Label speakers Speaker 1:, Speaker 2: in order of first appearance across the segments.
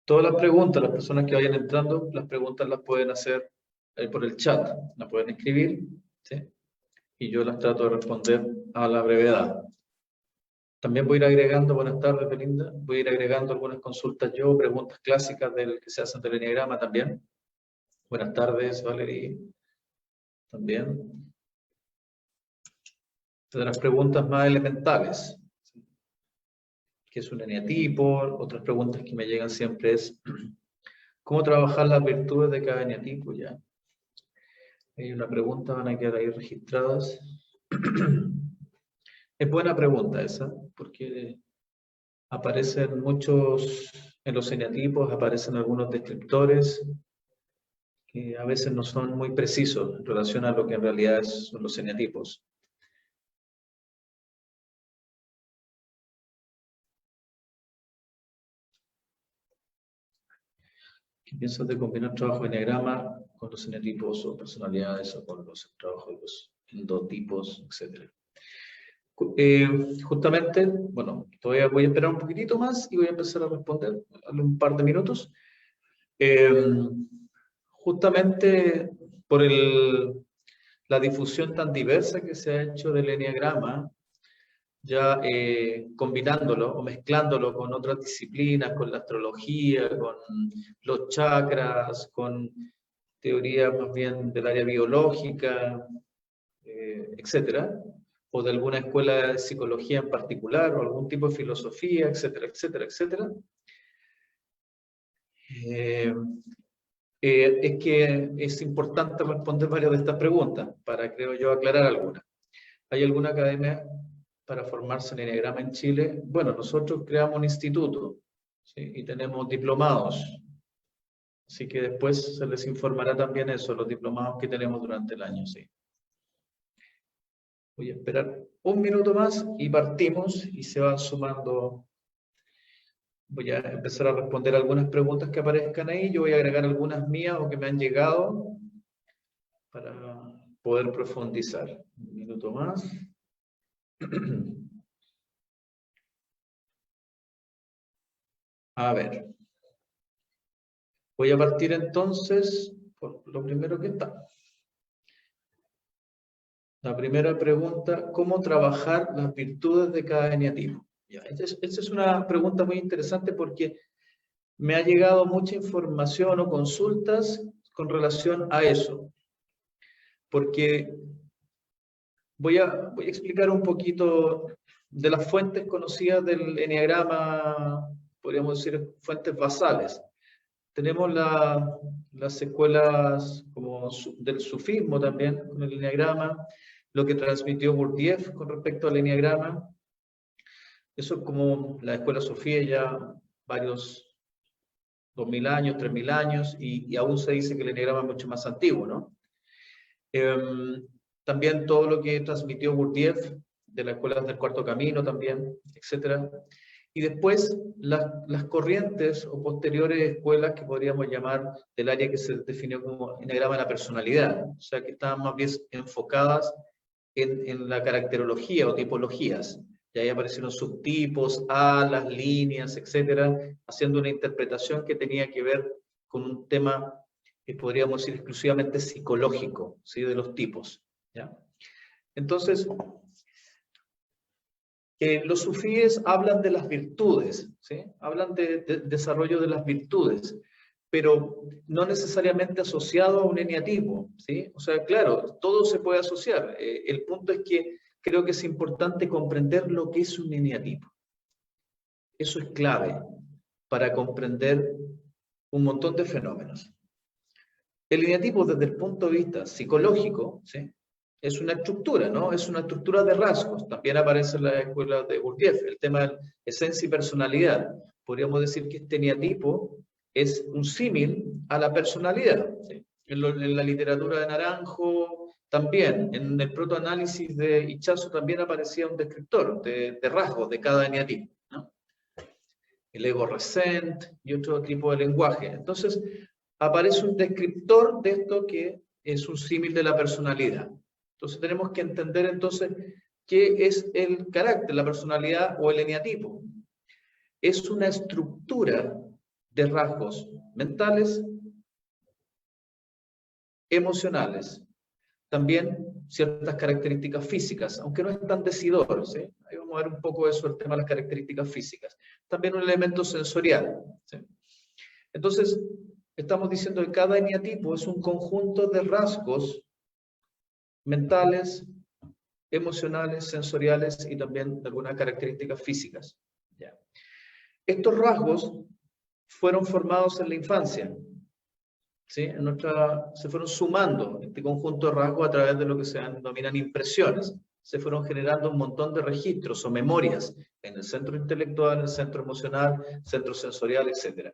Speaker 1: Todas las preguntas, las personas que vayan entrando, las preguntas las pueden hacer por el chat, las pueden escribir, ¿sí? Y yo las trato de responder a la brevedad. También voy a ir agregando, buenas tardes, Belinda, voy a ir agregando algunas consultas yo, preguntas clásicas del que se hacen del Enneagrama también. Buenas tardes, Valerie, también. De las preguntas más elementales. ¿Qué es un eneatipo? Otras preguntas que me llegan siempre es ¿cómo trabajar las virtudes de cada eneatipo? Ya. Hay una pregunta, van a quedar ahí registradas. Es buena pregunta esa, porque aparecen muchos, en los eneatipos aparecen algunos descriptores que a veces no son muy precisos en relación a lo que en realidad son los eneatipos. ¿Qué piensas de combinar trabajo de enneagrama con los eneatipos o personalidades o con los trabajos de los endotipos, etcétera? Justamente, bueno, todavía voy a esperar un poquitito más y voy a empezar a responder en un par de minutos. Justamente por la difusión tan diversa que se ha hecho del enneagrama, ya combinándolo o mezclándolo con otras disciplinas, con la astrología, con los chakras, con teoría más bien del área biológica, etcétera, o de alguna escuela de psicología en particular, o algún tipo de filosofía, etcétera, etcétera, etcétera. Es que es importante responder varias de estas preguntas, para, creo yo, aclarar algunas. ¿Hay alguna academia para formarse en Enneagrama en Chile? Bueno, nosotros creamos un instituto, ¿sí? Y tenemos diplomados, así que después se les informará también eso, los diplomados que tenemos durante el año, ¿sí? Voy a esperar un minuto más y partimos y se van sumando. Voy a empezar a responder algunas preguntas que aparezcan ahí. Yo voy a agregar algunas mías o que me han llegado para poder profundizar. Un minuto más. A ver. Voy a partir entonces por lo primero que está. La primera pregunta, ¿cómo trabajar las virtudes de cada eneatipo? Esta es una pregunta muy interesante porque me ha llegado mucha información o consultas con relación a eso. Porque voy a explicar un poquito de las fuentes conocidas del enneagrama, podríamos decir fuentes basales. Tenemos las escuelas como del sufismo también, con el enneagrama, lo que transmitió Gurdjieff con respecto al enneagrama. Eso es como la escuela sufí ya varios 2000 años, 3000 años, y aún se dice que el enneagrama es mucho más antiguo, ¿no? También todo lo que transmitió Gurdjieff de las escuelas del Cuarto Camino también, etcétera. Y después las corrientes o posteriores escuelas que podríamos llamar del área que se definió como enneagrama de la personalidad, o sea, que estaban más bien enfocadas en la caracterología o tipologías. Y ahí aparecieron subtipos, alas, líneas, etcétera, haciendo una interpretación que tenía que ver con un tema que podríamos decir exclusivamente psicológico, ¿sí? De los tipos, ¿ya? Entonces, los sufíes hablan de las virtudes, ¿sí? Hablan de desarrollo de las virtudes, pero no necesariamente asociado a un eneatipo, ¿sí? O sea, claro, todo se puede asociar. El punto es que creo que es importante comprender lo que es un eneatipo. Eso es clave para comprender un montón de fenómenos. El eneatipo, desde el punto de vista psicológico, ¿sí? Es una estructura, ¿no? Es una estructura de rasgos. También aparece en la escuela de Gurdjieff, el tema de esencia y personalidad. Podríamos decir que este eneatipo es un símil a la personalidad, ¿sí? En la literatura de Naranjo, también, en el protoanálisis de Ichazo también aparecía un descriptor de rasgos de cada eneatipo, ¿no? El ego resent y otro tipo de lenguaje. Entonces, aparece un descriptor de esto que es un símil de la personalidad. Entonces tenemos que entender entonces qué es el carácter, la personalidad o el eneatipo. Es una estructura de rasgos mentales, emocionales, también ciertas características físicas, aunque no es tan decidor, ¿sí? Ahí vamos a ver un poco eso, el tema de las características físicas. También un elemento sensorial, ¿sí? Entonces, estamos diciendo que cada eneatipo es un conjunto de rasgos mentales, emocionales, sensoriales y también de algunas características físicas. ¿Ya? Estos rasgos fueron formados en la infancia, ¿sí? Se fueron sumando este conjunto de rasgos a través de lo que se denominan impresiones. Se fueron generando un montón de registros o memorias en el centro intelectual, en el centro emocional, centro sensorial, etc.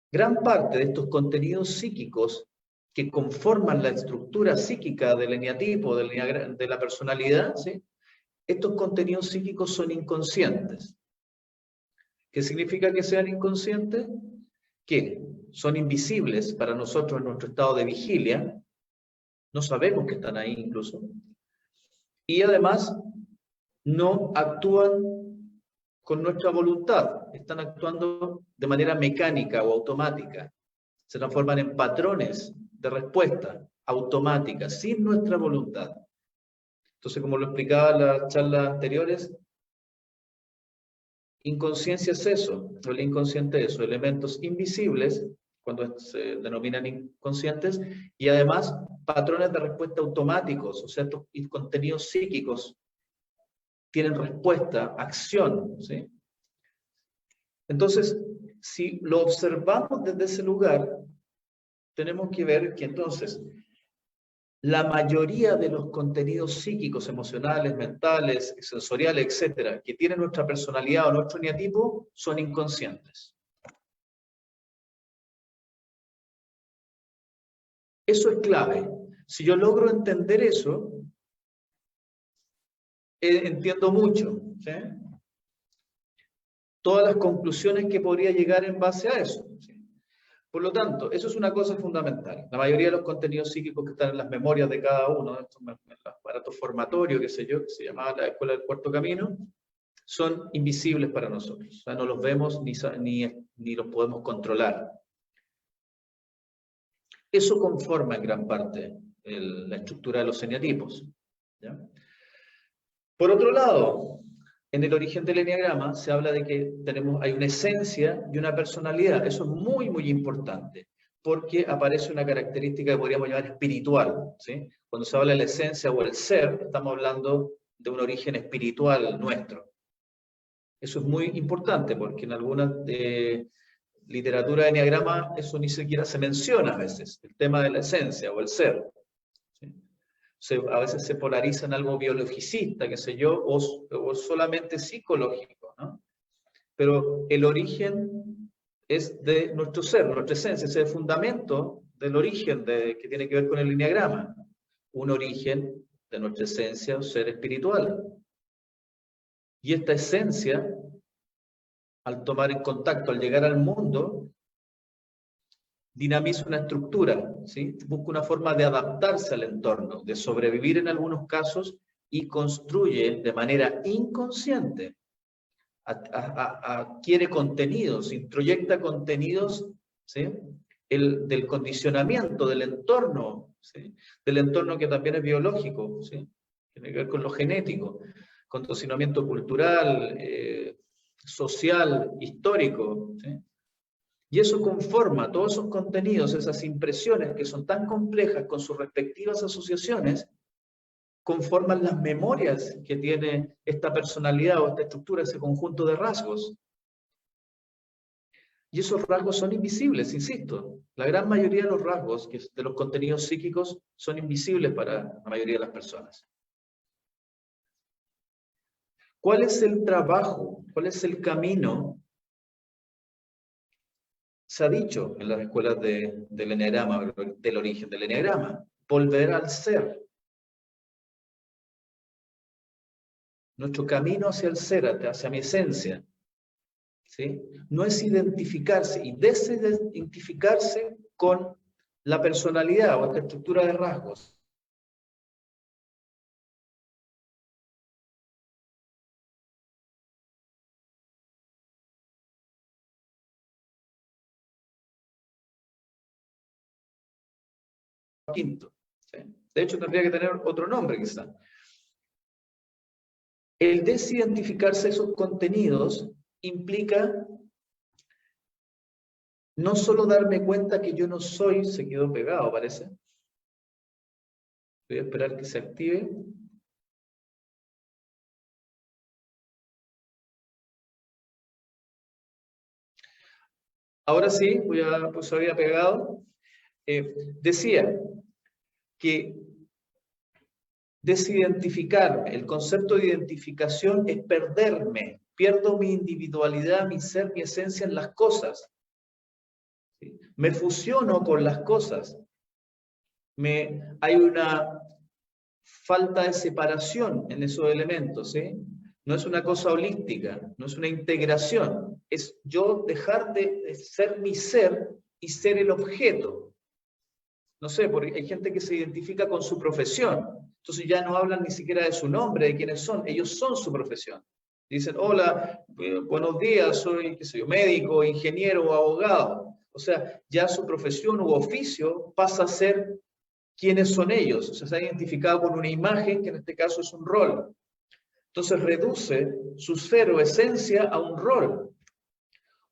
Speaker 1: Gran parte de estos contenidos psíquicos que conforman la estructura psíquica del eneatipo, de la personalidad, ¿sí? Estos contenidos psíquicos son inconscientes. ¿Qué significa que sean inconscientes? Que son invisibles para nosotros en nuestro estado de vigilia, no sabemos que están ahí incluso, y además no actúan con nuestra voluntad, están actuando de manera mecánica o automática, se transforman en patrones de respuesta automática, sin nuestra voluntad. Entonces, como lo explicaba en las charlas anteriores, inconsciencia es eso, o el inconsciente es eso, elementos invisibles, cuando se denominan inconscientes, y además patrones de respuesta automáticos, o sea, estos contenidos psíquicos tienen respuesta, acción, ¿sí? Entonces, si lo observamos desde ese lugar, tenemos que ver que entonces la mayoría de los contenidos psíquicos, emocionales, mentales, sensoriales, etcétera, que tiene nuestra personalidad o nuestro eneatipo, son inconscientes. Eso es clave. Si yo logro entender eso, entiendo mucho, ¿sí? Todas las conclusiones que podría llegar en base a eso, ¿sí? Por lo tanto, eso es una cosa fundamental. La mayoría de los contenidos psíquicos que están en las memorias de cada uno, de estos aparatos formatorios, qué sé yo, que se llamaba la Escuela del Cuarto Camino, son invisibles para nosotros. O sea, no los vemos ni los podemos controlar. Eso conforma en gran parte la estructura de los eneatipos, ¿ya? Por otro lado, en el origen del eneagrama se habla de que hay una esencia y una personalidad. Eso es muy, muy importante, porque aparece una característica que podríamos llamar espiritual, ¿sí? Cuando se habla de la esencia o el ser, estamos hablando de un origen espiritual nuestro. Eso es muy importante, porque en algunas literatura de eneagrama eso ni siquiera se menciona a veces, el tema de la esencia o el ser, ¿sí? A veces se polariza en algo biologicista, qué sé yo, o solamente psicológico, ¿no? Pero el origen es de nuestro ser, nuestra esencia, ese es el fundamento del origen que tiene que ver con el eneagrama. Un origen de nuestra esencia o ser espiritual. Y esta esencia, al tomar en contacto, al llegar al mundo, dinamiza una estructura, ¿sí? Busca una forma de adaptarse al entorno, de sobrevivir en algunos casos y construye de manera inconsciente, adquiere contenidos, introyecta contenidos, ¿sí? Del condicionamiento del entorno, ¿sí? Del entorno que también es biológico, ¿sí? Tiene que ver con lo genético, condicionamiento cultural, social, histórico, ¿sí? Y eso conforma todos esos contenidos, esas impresiones que son tan complejas con sus respectivas asociaciones, conforman las memorias que tiene esta personalidad o esta estructura, ese conjunto de rasgos. Y esos rasgos son invisibles, insisto. La gran mayoría de los rasgos de los contenidos psíquicos son invisibles para la mayoría de las personas. ¿Cuál es el trabajo? ¿Cuál es el camino? Se ha dicho en las escuelas del eneagrama, del origen del eneagrama, volver al ser. Nuestro camino hacia el ser, hacia mi esencia, ¿sí? No es identificarse y desidentificarse con la personalidad o esta estructura de rasgos. quinto. ¿Sí? De hecho, tendría que tener otro nombre, quizá. El desidentificarse esos contenidos implica no solo darme cuenta que yo no soy, se quedó pegado, parece. Voy a esperar que se active. Ahora sí, pues había pegado. Decía que desidentificarme, el concepto de identificación es perderme, pierdo mi individualidad, mi ser, mi esencia en las cosas. ¿Sí? Me fusiono con las cosas. Hay una falta de separación en esos elementos, ¿sí? No es una cosa holística, no es una integración, es yo dejar de ser mi ser y ser el objeto. No sé, porque hay gente que se identifica con su profesión, entonces ya no hablan ni siquiera de su nombre, de quiénes son, ellos son su profesión. Dicen, hola, buenos días, soy, qué sé yo, médico, ingeniero o abogado. O sea, ya su profesión u oficio pasa a ser quiénes son ellos. O sea, se ha identificado con una imagen, que en este caso es un rol. Entonces reduce su ser o esencia a un rol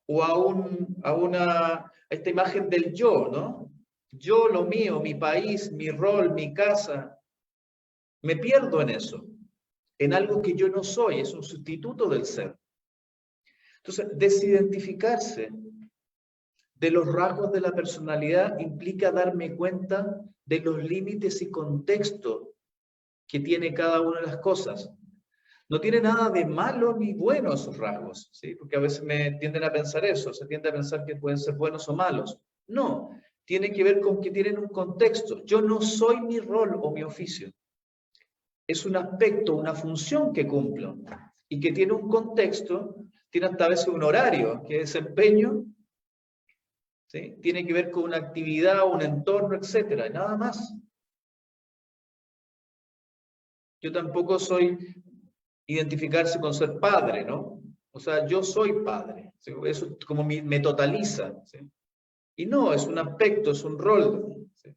Speaker 1: o a esta imagen del yo, ¿no? Yo, lo mío, mi país, mi rol, mi casa. Me pierdo en eso, en algo que yo no soy, es un sustituto del ser. Entonces, desidentificarse de los rasgos de la personalidad implica darme cuenta de los límites y contextos que tiene cada una de las cosas. No tiene nada de malo ni bueno esos rasgos, ¿sí? Porque a veces me tienden a pensar eso, se tiende a pensar que pueden ser buenos o malos. No, tiene que ver con que tienen un contexto. Yo no soy mi rol o mi oficio. Es un aspecto, una función que cumplo y que tiene un contexto, tiene hasta a veces un horario que desempeño, ¿sí? Tiene que ver con una actividad, un entorno, etcétera, nada más. Yo tampoco soy identificarse con ser padre, ¿no? O sea, yo soy padre. ¿Sí? Eso como me totaliza. ¿Sí? Y no, es un aspecto, es un rol. ¿Sí?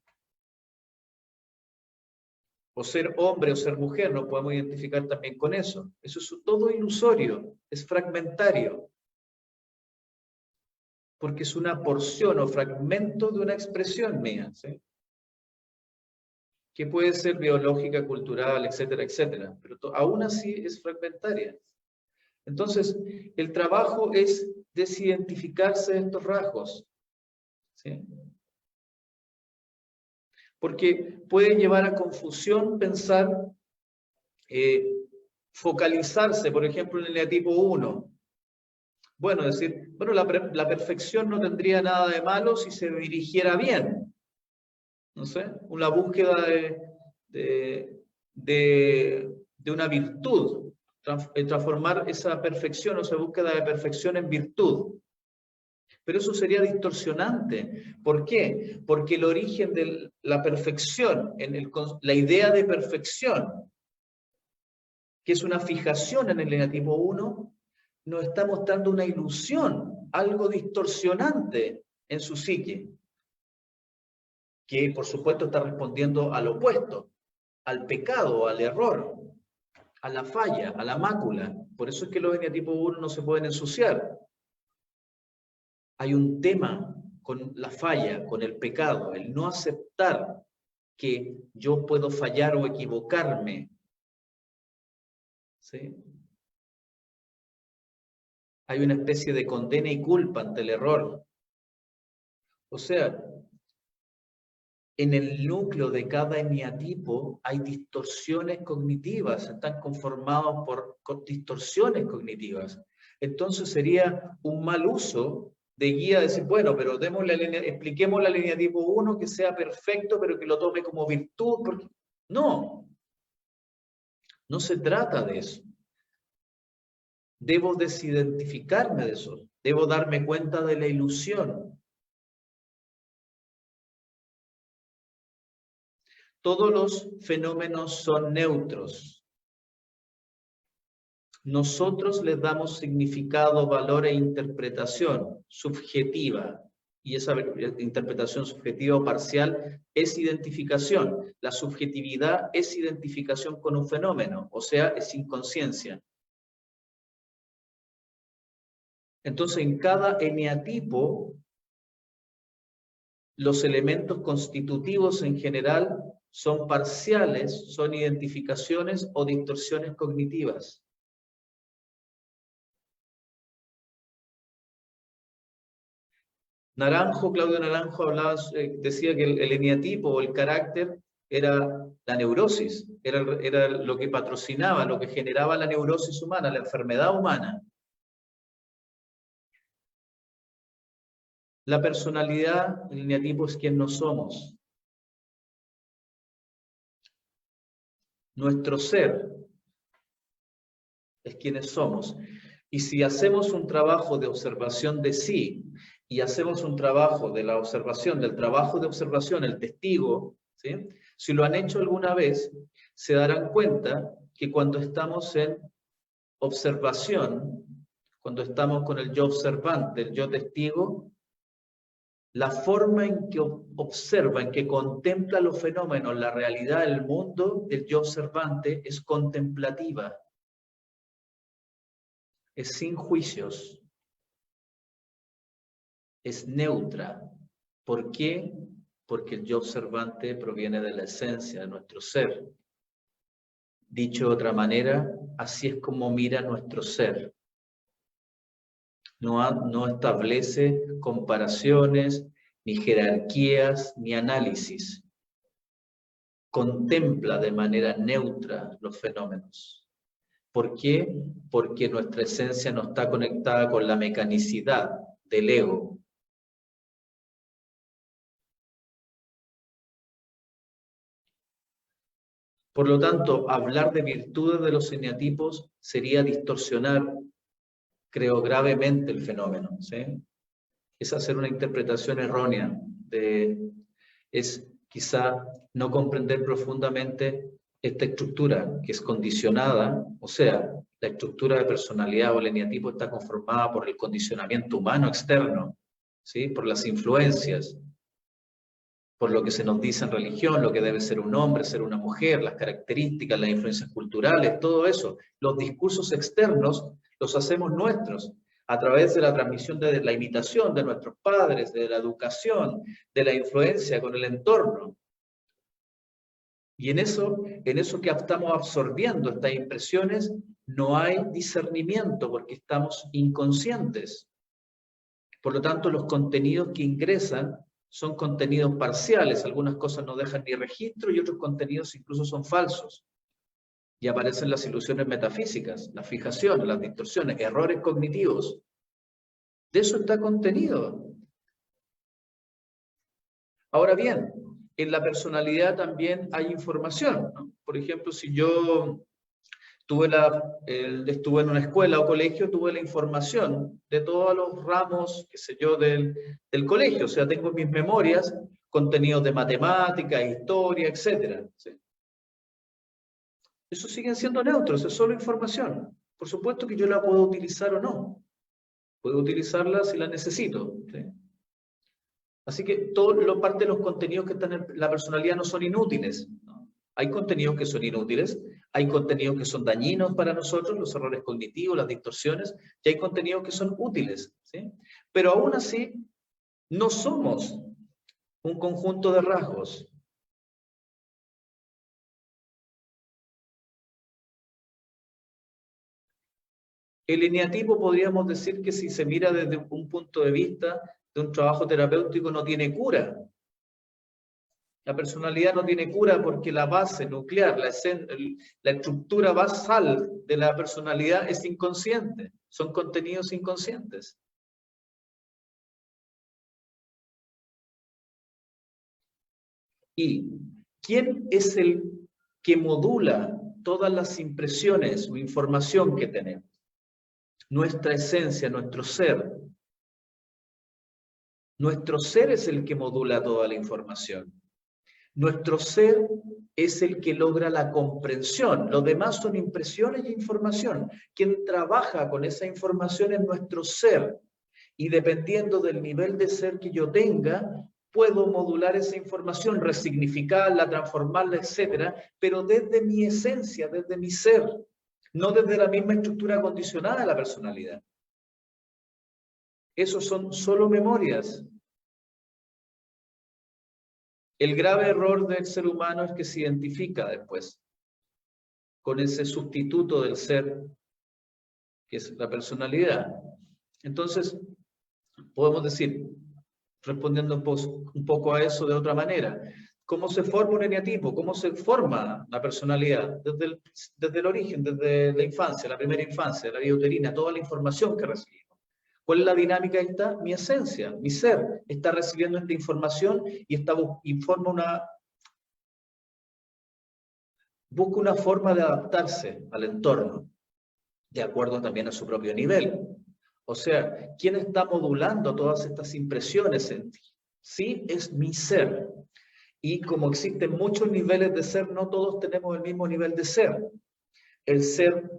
Speaker 1: O ser hombre o ser mujer, nos podemos identificar también con eso. Eso es todo ilusorio, es fragmentario. Porque es una porción o fragmento de una expresión mía. ¿Sí? Que puede ser biológica, cultural, etcétera, etcétera. Pero aún así es fragmentaria. Entonces, el trabajo es desidentificarse de estos rasgos. ¿Sí? Porque puede llevar a confusión pensar, focalizarse, por ejemplo, en el eneatipo 1. Bueno, decir, bueno, la perfección no tendría nada de malo si se dirigiera bien. No sé, una búsqueda de una virtud, transformar esa perfección o esa búsqueda de perfección en virtud. Pero eso sería distorsionante. ¿Por qué? Porque el origen de la perfección, la idea de perfección, que es una fijación en el eneatipo 1, nos está mostrando una ilusión, algo distorsionante en su psique, que por supuesto está respondiendo al opuesto, al pecado, al error, a la falla, a la mácula. Por eso es que los eneatipos 1 no se pueden ensuciar. Hay un tema con la falla, con el pecado, el no aceptar que yo puedo fallar o equivocarme. ¿Sí? Hay una especie de condena y culpa ante el error. O sea, en el núcleo de cada eneatipo hay distorsiones cognitivas, están conformados por distorsiones cognitivas. Entonces sería un mal uso de guía decir, bueno, pero expliquémosle al eneatipo 1 que sea perfecto, pero que lo tome como virtud. Porque... No, no se trata de eso. Debo desidentificarme de eso, debo darme cuenta de la ilusión. Todos los fenómenos son neutros. Nosotros les damos significado, valor e interpretación subjetiva. y esa interpretación subjetiva o parcial es identificación. La subjetividad es identificación con un fenómeno, o sea, es inconsciencia. Entonces, en cada eneatipo, los elementos constitutivos en general son parciales, son identificaciones o distorsiones cognitivas. Naranjo, Claudio Naranjo hablaba, decía que el eneatipo o el carácter era la neurosis, era lo que patrocinaba, lo que generaba la neurosis humana, la enfermedad humana. La personalidad, el eneatipo es quien no somos. Nuestro ser es quienes somos. Y si hacemos un trabajo de observación de sí, y hacemos un trabajo de la observación, del trabajo de observación, el testigo, ¿sí? Si lo han hecho alguna vez, se darán cuenta que cuando estamos en observación, cuando estamos con el yo observante, el yo testigo, la forma en que observa, en que contempla los fenómenos, la realidad del mundo, del yo observante, es contemplativa. Es sin juicios. Es neutra. ¿Por qué? Porque el yo observante proviene de la esencia de nuestro ser. Dicho de otra manera, así es como mira nuestro ser. No establece comparaciones, ni jerarquías, ni análisis. Contempla de manera neutra los fenómenos. ¿Por qué? Porque nuestra esencia no está conectada con la mecanicidad del ego. Por lo tanto, hablar de virtudes de los eneatipos sería distorsionar, creo, gravemente el fenómeno, ¿sí? Es hacer una interpretación errónea, es quizá no comprender profundamente esta estructura que es condicionada, o sea, la estructura de personalidad o el eneatipo está conformada por el condicionamiento humano externo, ¿sí? Por las influencias, por lo que se nos dice en religión, lo que debe ser un hombre, ser una mujer, las características, las influencias culturales, todo eso. Los discursos externos los hacemos nuestros a través de la transmisión de la imitación de nuestros padres, de la educación, de la influencia con el entorno. Y en eso que estamos absorbiendo estas impresiones, no hay discernimiento porque estamos inconscientes. Por lo tanto, los contenidos que ingresan son contenidos parciales, algunas cosas no dejan ni registro y otros contenidos incluso son falsos. Y aparecen las ilusiones metafísicas, las fijaciones, las distorsiones, errores cognitivos. De eso está contenido. Ahora bien, en la personalidad también hay información, ¿no? Por ejemplo, si yo estuve en una escuela o colegio, tuve la información de todos los ramos, qué sé yo, del colegio. O sea, tengo en mis memorias contenidos de matemática, historia, etc. ¿Sí? Eso siguen siendo neutros, es solo información. Por supuesto que yo la puedo utilizar o no. Puedo utilizarla si la necesito. ¿Sí? Así que parte de los contenidos que están en la personalidad no son inútiles, ¿no? Hay contenidos que son inútiles, hay contenidos que son dañinos para nosotros, los errores cognitivos, las distorsiones, y hay contenidos que son útiles, ¿sí? Pero aún así, no somos un conjunto de rasgos. El eneatipo podríamos decir que si se mira desde un punto de vista de un trabajo terapéutico no tiene cura. La personalidad no tiene cura porque la base nuclear, la estructura basal de la personalidad es inconsciente. Son contenidos inconscientes. ¿Y quién es el que modula todas las impresiones o información que tenemos? Nuestra esencia, nuestro ser. Nuestro ser es el que modula toda la información. Nuestro ser es el que logra la comprensión. Los demás son impresiones e información. Quien trabaja con esa información es nuestro ser. Y dependiendo del nivel de ser que yo tenga, puedo modular esa información, resignificarla, transformarla, etcétera, pero desde mi esencia, desde mi ser, no desde la misma estructura condicionada de la personalidad. Esos son solo memorias. El grave error del ser humano es que se identifica después con ese sustituto del ser, que es la personalidad. Entonces, podemos decir, respondiendo un poco a eso de otra manera, ¿cómo se forma un eneatipo? ¿Cómo se forma la personalidad? Desde el origen, desde la infancia, la primera infancia, la vida uterina, toda la información que recibimos. ¿Cuál es la dinámica? Ahí está mi esencia, mi ser, está recibiendo esta información y busca una forma de adaptarse al entorno, de acuerdo también a su propio nivel. O sea, ¿quién está modulando todas estas impresiones en ti? Sí, es mi ser. Y como existen muchos niveles de ser, no todos tenemos el mismo nivel de ser. El ser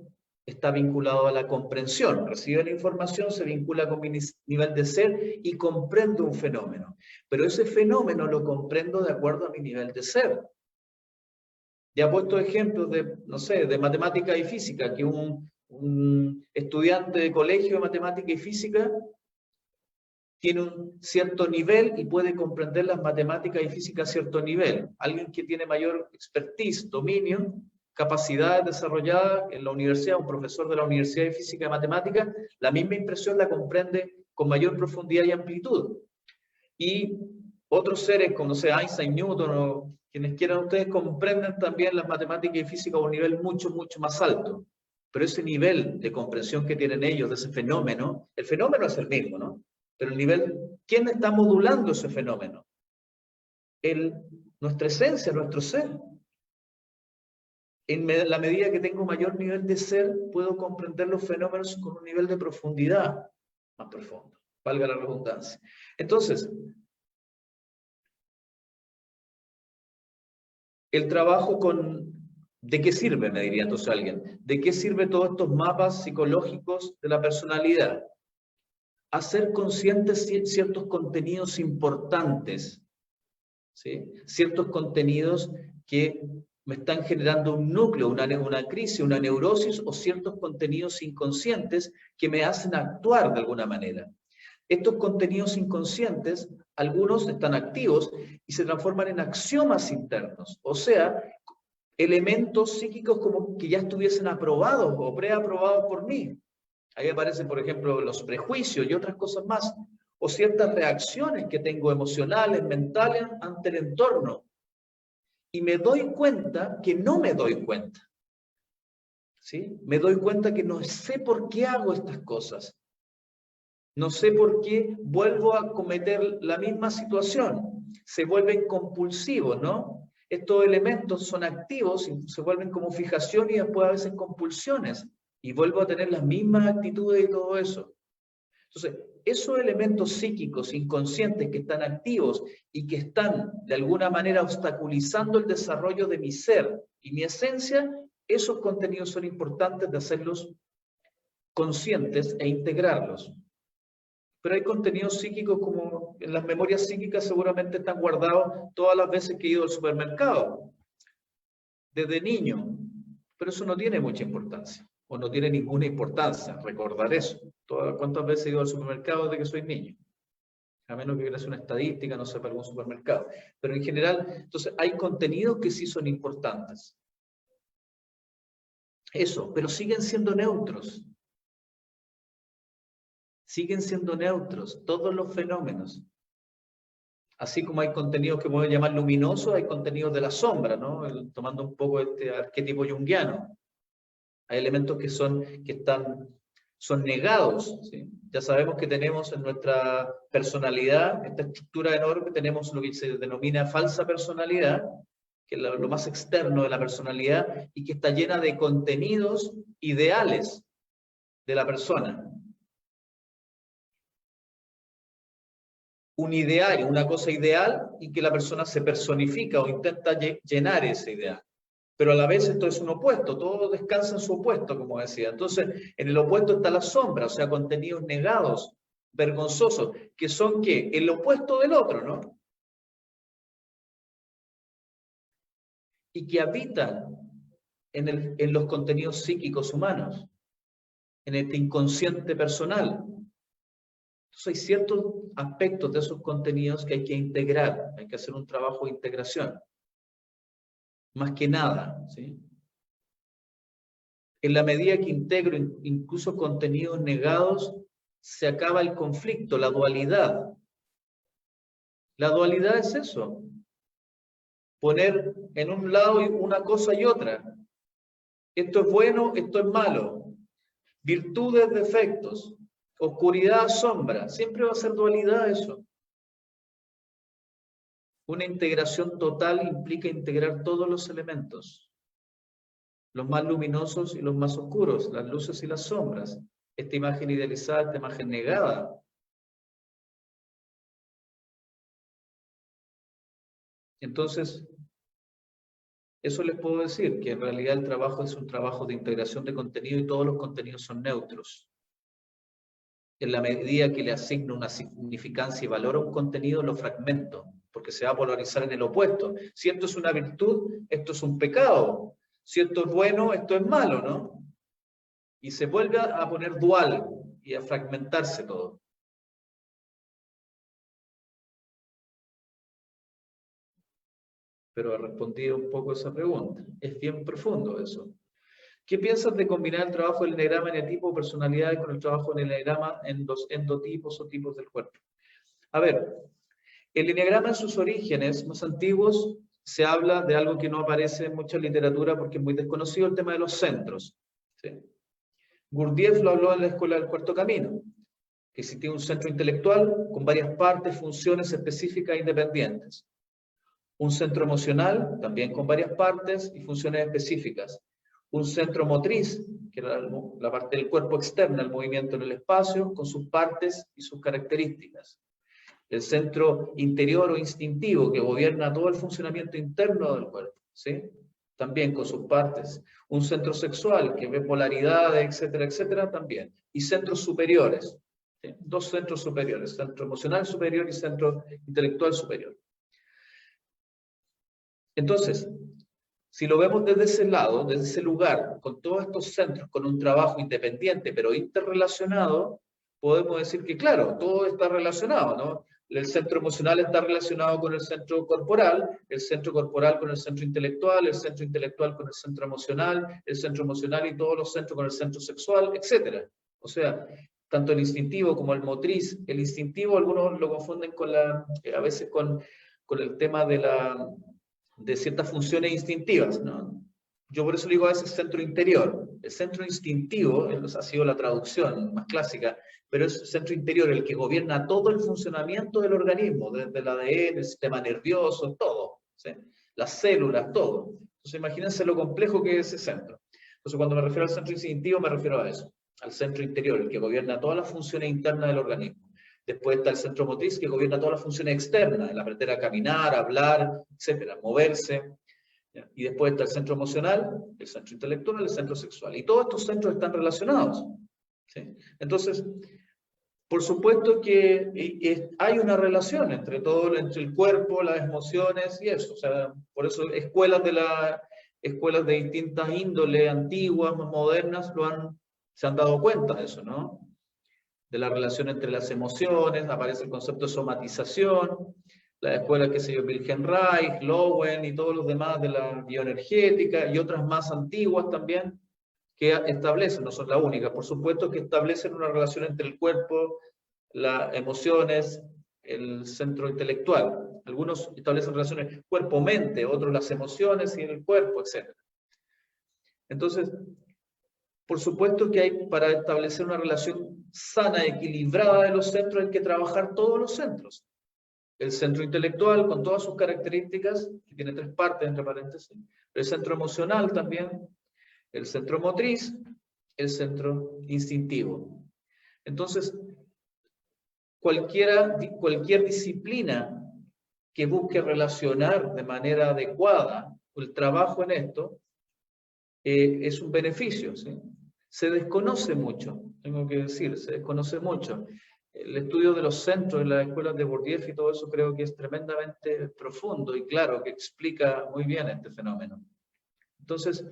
Speaker 1: está vinculado a la comprensión. Recibe la información, se vincula con mi nivel de ser y comprendo un fenómeno. Pero ese fenómeno lo comprendo de acuerdo a mi nivel de ser. Ya he puesto ejemplos de, no sé, de matemática y física, que un estudiante de colegio de matemática y física tiene un cierto nivel y puede comprender las matemáticas y física a cierto nivel. Alguien que tiene mayor expertise, dominio, capacidades desarrolladas en la universidad, un profesor de la Universidad de Física y Matemática, la misma impresión la comprende con mayor profundidad y amplitud. Y otros seres como, no sé, Einstein, Newton o quienes quieran ustedes, comprenden también las matemáticas y física a un nivel mucho, mucho más alto. Pero ese nivel de comprensión que tienen ellos de ese fenómeno, el fenómeno es el mismo, ¿no? Pero el nivel, ¿quién está modulando ese fenómeno? Nuestra esencia, nuestro ser. En la medida que tengo mayor nivel de ser, puedo comprender los fenómenos con un nivel de profundidad más profundo, valga la redundancia. Entonces, el trabajo ¿de qué sirve? Me diría entonces alguien. ¿De qué sirve todos estos mapas psicológicos de la personalidad? Hacer conscientes ciertos contenidos importantes, ¿sí? Ciertos contenidos que me están generando un núcleo, una crisis, una neurosis, o ciertos contenidos inconscientes que me hacen actuar de alguna manera. Estos contenidos inconscientes, algunos están activos y se transforman en axiomas internos, o sea, elementos psíquicos como que ya estuviesen aprobados o preaprobados por mí. Ahí aparecen, por ejemplo, los prejuicios y otras cosas más, o ciertas reacciones que tengo emocionales, mentales, ante el entorno. Y me doy cuenta que no me doy cuenta. ¿Sí? Me doy cuenta que no sé por qué hago estas cosas. No sé por qué vuelvo a cometer la misma situación. Se vuelven compulsivos, ¿no? Estos elementos son activos y se vuelven como fijación y después a veces compulsiones. Y vuelvo a tener las mismas actitudes y todo eso. Entonces, esos elementos psíquicos inconscientes que están activos y que están de alguna manera obstaculizando el desarrollo de mi ser y mi esencia, esos contenidos son importantes de hacerlos conscientes e integrarlos. Pero hay contenidos psíquicos como en las memorias psíquicas seguramente están guardados todas las veces que he ido al supermercado, desde niño, pero eso no tiene mucha importancia, o no tiene ninguna importancia recordar eso. ¿Cuántas veces he ido al supermercado desde que soy niño? A menos que quieras una estadística, no sé, para algún supermercado. Pero en general, entonces hay contenidos que sí son importantes. Eso, pero siguen siendo neutros. Siguen siendo neutros todos los fenómenos. Así como hay contenidos que podemos llamar luminosos, hay contenidos de la sombra, ¿no? Tomando un poco este arquetipo junguiano. Hay elementos que son negados, ¿sí? Ya sabemos que tenemos en nuestra personalidad, esta estructura enorme, tenemos lo que se denomina falsa personalidad, que es lo más externo de la personalidad, y que está llena de contenidos ideales de la persona. Un ideal, una cosa ideal, y que la persona se personifica o intenta llenar ese ideal. Pero a la vez esto es un opuesto, todo descansa en su opuesto, como decía. Entonces, en el opuesto está la sombra, o sea, contenidos negados vergonzosos, que son ¿qué? El opuesto del otro, ¿no? Y que habitan en los contenidos psíquicos humanos, en este inconsciente personal. Entonces hay ciertos aspectos de esos contenidos que hay que integrar, hay que hacer un trabajo de integración. Más que nada, ¿sí? En la medida que integro incluso contenidos negados, se acaba el conflicto, la dualidad. La dualidad es eso, poner en un lado una cosa y otra. Esto es bueno, esto es malo. Virtudes, defectos, oscuridad, sombra. Siempre va a ser dualidad eso. Una integración total implica integrar todos los elementos, los más luminosos y los más oscuros, las luces y las sombras. Esta imagen idealizada, esta imagen negada. Entonces, eso les puedo decir, que en realidad el trabajo es un trabajo de integración de contenido y todos los contenidos son neutros. En la medida que le asigno una significancia y valor a un contenido, lo fragmento, porque se va a polarizar en el opuesto. Si esto es una virtud, esto es un pecado. Si esto es bueno, esto es malo, ¿no? Y se vuelve a poner dual y a fragmentarse todo. Pero he respondido un poco a esa pregunta. Es bien profundo eso. ¿Qué piensas de combinar el trabajo del eneagrama eneatipo o personalidades con el trabajo del eneagrama en los endotipos o tipos del cuerpo? A ver, el eneagrama en sus orígenes más antiguos se habla de algo que no aparece en mucha literatura porque es muy desconocido, el tema de los centros. ¿Sí? Gurdjieff lo habló en la Escuela del Cuarto Camino, que existía un centro intelectual con varias partes, funciones específicas e independientes. Un centro emocional, también con varias partes y funciones específicas. Un centro motriz, que era la parte del cuerpo externa, el movimiento en el espacio, con sus partes y sus características. El centro interior o instintivo, que gobierna todo el funcionamiento interno del cuerpo, ¿sí? También con sus partes. Un centro sexual, que ve polaridades, etcétera, etcétera, también. Y centros superiores, ¿sí? Dos centros superiores, centro emocional superior y centro intelectual superior. Entonces, si lo vemos desde ese lado, desde ese lugar, con todos estos centros, con un trabajo independiente pero interrelacionado, podemos decir que, claro, todo está relacionado, ¿no? El centro emocional está relacionado con el centro corporal con el centro intelectual con el centro emocional y todos los centros con el centro sexual, etc. O sea, tanto el instintivo como el motriz. El instintivo algunos lo confunden con a veces con el tema de ciertas funciones instintivas, ¿no? Yo por eso digo a veces centro interior. El centro instintivo, ha sido la traducción más clásica, pero es el centro interior el que gobierna todo el funcionamiento del organismo, desde el ADN, el sistema nervioso, todo, ¿sí? Las células, todo. Entonces imagínense lo complejo que es ese centro. Entonces cuando me refiero al centro instintivo me refiero a eso, al centro interior, el que gobierna todas las funciones internas del organismo. Después está el centro motriz que gobierna todas las funciones externas, el aprender a caminar, a hablar, etcétera, moverse. Y después está el centro emocional, el centro intelectual, el centro sexual. Y todos estos centros están relacionados, ¿sí? Entonces, por supuesto que hay una relación entre todo, entre el cuerpo, las emociones y eso. O sea, por eso escuelas de distintas índoles, antiguas, más modernas, se han dado cuenta de eso, ¿no? De la relación entre las emociones, aparece el concepto de somatización, la escuela, qué sé yo, Wilhelm Reich, Lowen y todos los demás de la bioenergética y otras más antiguas también, que establecen, no son las únicas, por supuesto, que establecen una relación entre el cuerpo, las emociones, el centro intelectual. Algunos establecen relaciones cuerpo-mente, otros las emociones y el cuerpo, etc. Entonces, por supuesto que hay, para establecer una relación sana, equilibrada de los centros, hay que trabajar todos los centros. El centro intelectual, con todas sus características, que tiene 3 partes, entre paréntesis. El centro emocional también, el centro motriz, el centro instintivo. Entonces, cualquier disciplina que busque relacionar de manera adecuada el trabajo en esto, es un beneficio, ¿sí? Se desconoce mucho, tengo que decir, se desconoce mucho. el estudio de los centros en las escuelas de Bourdieu y todo eso creo que es tremendamente profundo y claro, que explica muy bien este fenómeno. Entonces,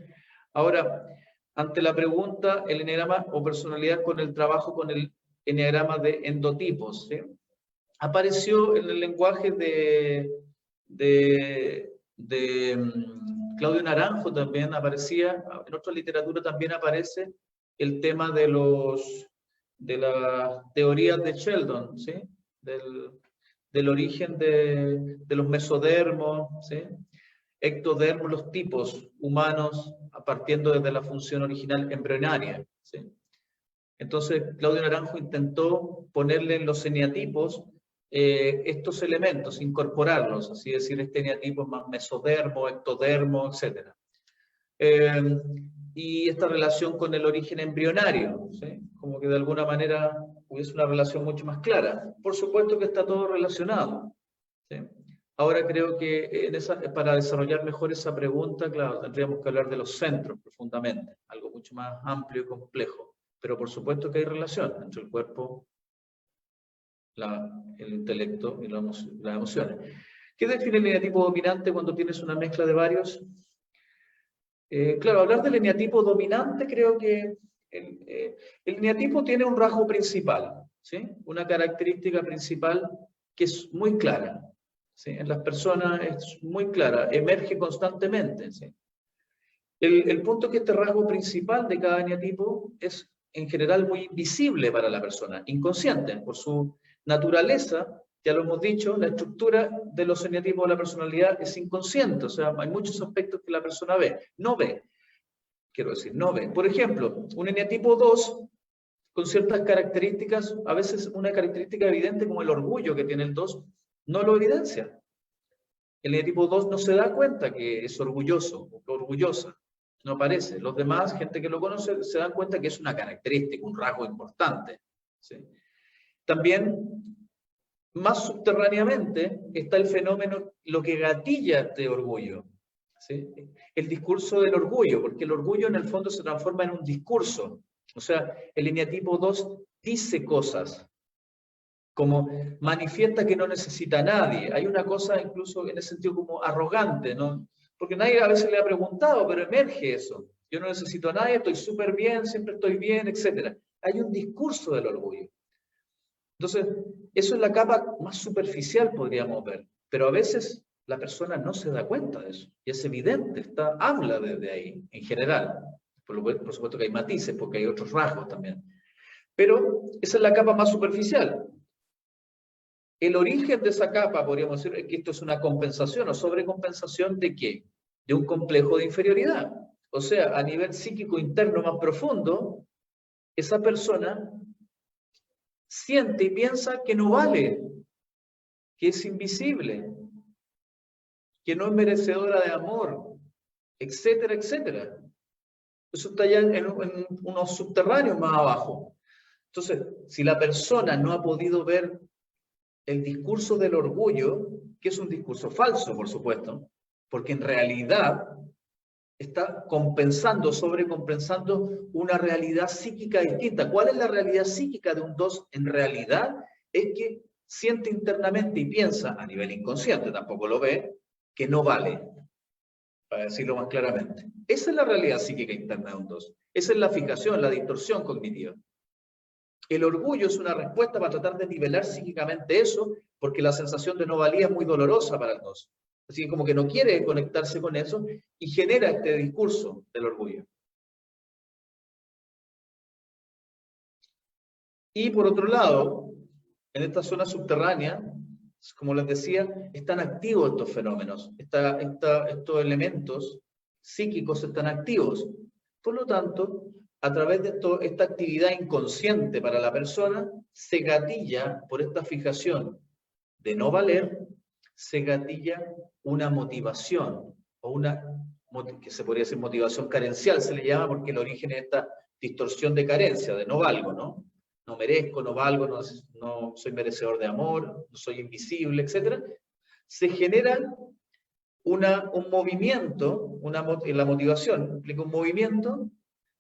Speaker 1: ahora, ante la pregunta, el eneagrama o personalidad con el trabajo con el eneagrama de endotipos, ¿sí? Apareció en el lenguaje de Claudio Naranjo, también aparecía, en otra literatura también aparece el tema de las teorías de Sheldon, ¿sí? Del origen de los mesodermos, ¿sí? Ectodermos, los tipos humanos, partiendo desde la función original embrionaria, ¿sí? Entonces, Claudio Naranjo intentó ponerle en los eneatipos estos elementos, incorporarlos, así decir, este eneatipo es más mesodermo, ectodermo, etc. Y esta relación con el origen embrionario, ¿sí? Como que de alguna manera hubiese una relación mucho más clara. Por supuesto que está todo relacionado, ¿sí? Ahora creo que para desarrollar mejor esa pregunta, claro, tendríamos que hablar de los centros profundamente, algo mucho más amplio y complejo. Pero por supuesto que hay relación entre el cuerpo, el intelecto y las emociones. ¿Qué define el eneatipo dominante cuando tienes una mezcla de varios? Claro, hablar del eneatipo dominante, creo que el eneatipo tiene un rasgo principal, ¿sí? Una característica principal que es muy clara, ¿sí? En las personas es muy clara, emerge constantemente, ¿sí? El punto es que este rasgo principal de cada eneatipo es en general muy visible para la persona, inconsciente, por su naturaleza, ya lo hemos dicho, la estructura de los eneatipos de la personalidad es inconsciente, o sea, hay muchos aspectos que la persona no ve, quiero decir, no ve. Por ejemplo, un eneatipo 2, con ciertas características, a veces una característica evidente como el orgullo que tiene el 2, no lo evidencia. El eneatipo 2 no se da cuenta que es orgulloso o orgullosa. No aparece. Los demás, gente que lo conoce, se dan cuenta que es una característica, un rasgo importante, ¿sí? También, más subterráneamente, está el fenómeno, lo que gatilla este orgullo, ¿sí? El discurso del orgullo, porque el orgullo en el fondo se transforma en un discurso. O sea, el eneatipo 2 dice cosas, como manifiesta que no necesita a nadie. Hay una cosa incluso en ese sentido como arrogante, ¿no? Porque nadie a veces le ha preguntado, pero emerge eso. Yo no necesito a nadie, estoy súper bien, siempre estoy bien, etc. Hay un discurso del orgullo. Entonces, eso es la capa más superficial, podríamos ver. Pero a veces la persona no se da cuenta de eso. Y es evidente, habla desde ahí, en general. Por supuesto que hay matices, porque hay otros rasgos también. Pero esa es la capa más superficial. El origen de esa capa, podríamos decir, es que esto es una compensación o sobrecompensación ¿de qué? De un complejo de inferioridad. O sea, a nivel psíquico interno más profundo, esa persona siente y piensa que no vale, que es invisible, que no es merecedora de amor, etcétera, etcétera. Eso está ya en unos subterráneos más abajo. Entonces, si la persona no ha podido ver el discurso del orgullo, que es un discurso falso, por supuesto, porque en realidad está compensando, sobrecompensando una realidad psíquica distinta. ¿Cuál es la realidad psíquica de un 2? En realidad es que siente internamente y piensa, a nivel inconsciente, tampoco lo ve, que no vale, para decirlo más claramente. Esa es la realidad psíquica interna de un 2. Esa es la fijación, la distorsión cognitiva. El orgullo es una respuesta para tratar de nivelar psíquicamente eso, porque la sensación de no valía es muy dolorosa para el 2. Así que como que no quiere conectarse con eso y genera este discurso del orgullo. Y por otro lado, en esta zona subterránea, como les decía, están activos estos fenómenos, estos elementos psíquicos están activos. Por lo tanto, a través de esta actividad inconsciente para la persona, se gatilla por esta fijación de no valer, se gatilla una motivación, o que se podría decir motivación carencial, se le llama porque el origen es esta distorsión de carencia, de no valgo, ¿no? No merezco, no valgo, no soy merecedor de amor, no soy invisible, etc. Se genera un movimiento, la motivación implica un movimiento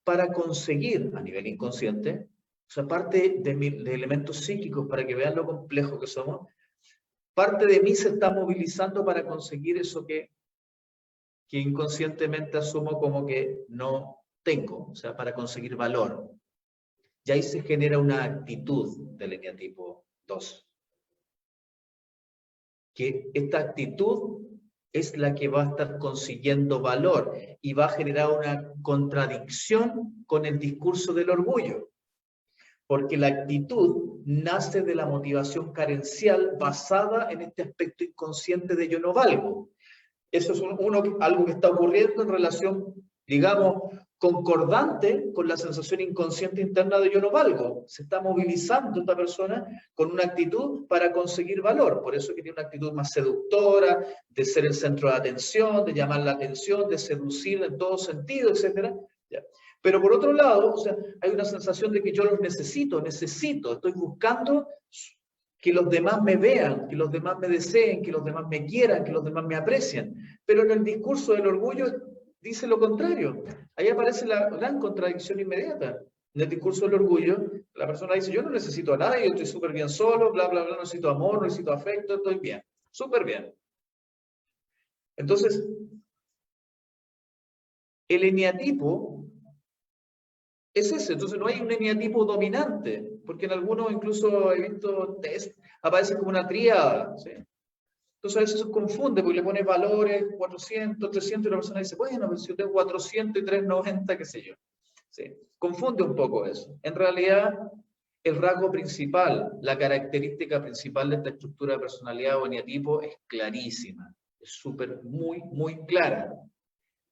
Speaker 1: para conseguir a nivel inconsciente O sea, parte de elementos psíquicos, para que vean lo complejo que somos, parte de mí se está movilizando para conseguir eso que inconscientemente asumo como que no tengo, o sea, para conseguir valor. Y ahí se genera una actitud del eneatipo 2. Que esta actitud es la que va a estar consiguiendo valor y va a generar una contradicción con el discurso del orgullo. Porque la actitud nace de la motivación carencial basada en este aspecto inconsciente de yo no valgo. Eso es algo que está ocurriendo en relación, digamos, concordante con la sensación inconsciente interna de yo no valgo. Se está movilizando esta persona con una actitud para conseguir valor. Por eso que tiene una actitud más seductora, de ser el centro de atención, de llamar la atención, de seducir en todo sentido, etc. Pero por otro lado, o sea, hay una sensación de que yo los necesito, estoy buscando que los demás me vean, que los demás me deseen, que los demás me quieran, que los demás me aprecien. Pero en el discurso del orgullo dice lo contrario. Ahí aparece la gran contradicción inmediata. En el discurso del orgullo, la persona dice, yo no necesito a nadie, yo estoy súper bien solo, bla, bla, bla, no necesito amor, no necesito afecto, estoy bien, súper bien. Entonces, el eneatipo es ese. Entonces no hay un eneatipo dominante, porque en algunos incluso he visto test, aparece como una tríada, ¿sí? Entonces a veces se confunde porque le pone valores 400, 300 y la persona dice, bueno, pero si yo tengo 400 y 390, qué sé yo. ¿Sí? Confunde un poco eso. En realidad, el rasgo principal, la característica principal de esta estructura de personalidad o eneatipo es clarísima, es súper, muy, muy clara.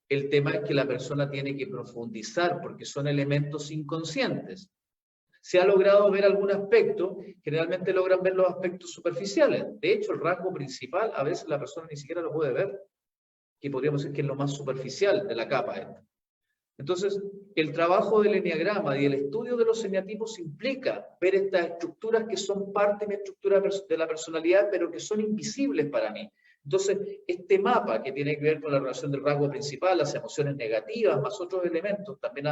Speaker 1: El tema es que la persona tiene que profundizar porque son elementos inconscientes. Se ha logrado ver algún aspecto, generalmente logran ver los aspectos superficiales. De hecho, el rasgo principal, a veces la persona ni siquiera lo puede ver, que podríamos decir que es lo más superficial de la capa esta. Entonces, el trabajo del eneagrama y el estudio de los eneatipos implica ver estas estructuras que son parte de mi estructura de la personalidad, pero que son invisibles para mí. Entonces, este mapa que tiene que ver con la relación del rasgo principal, las emociones negativas, más otros elementos también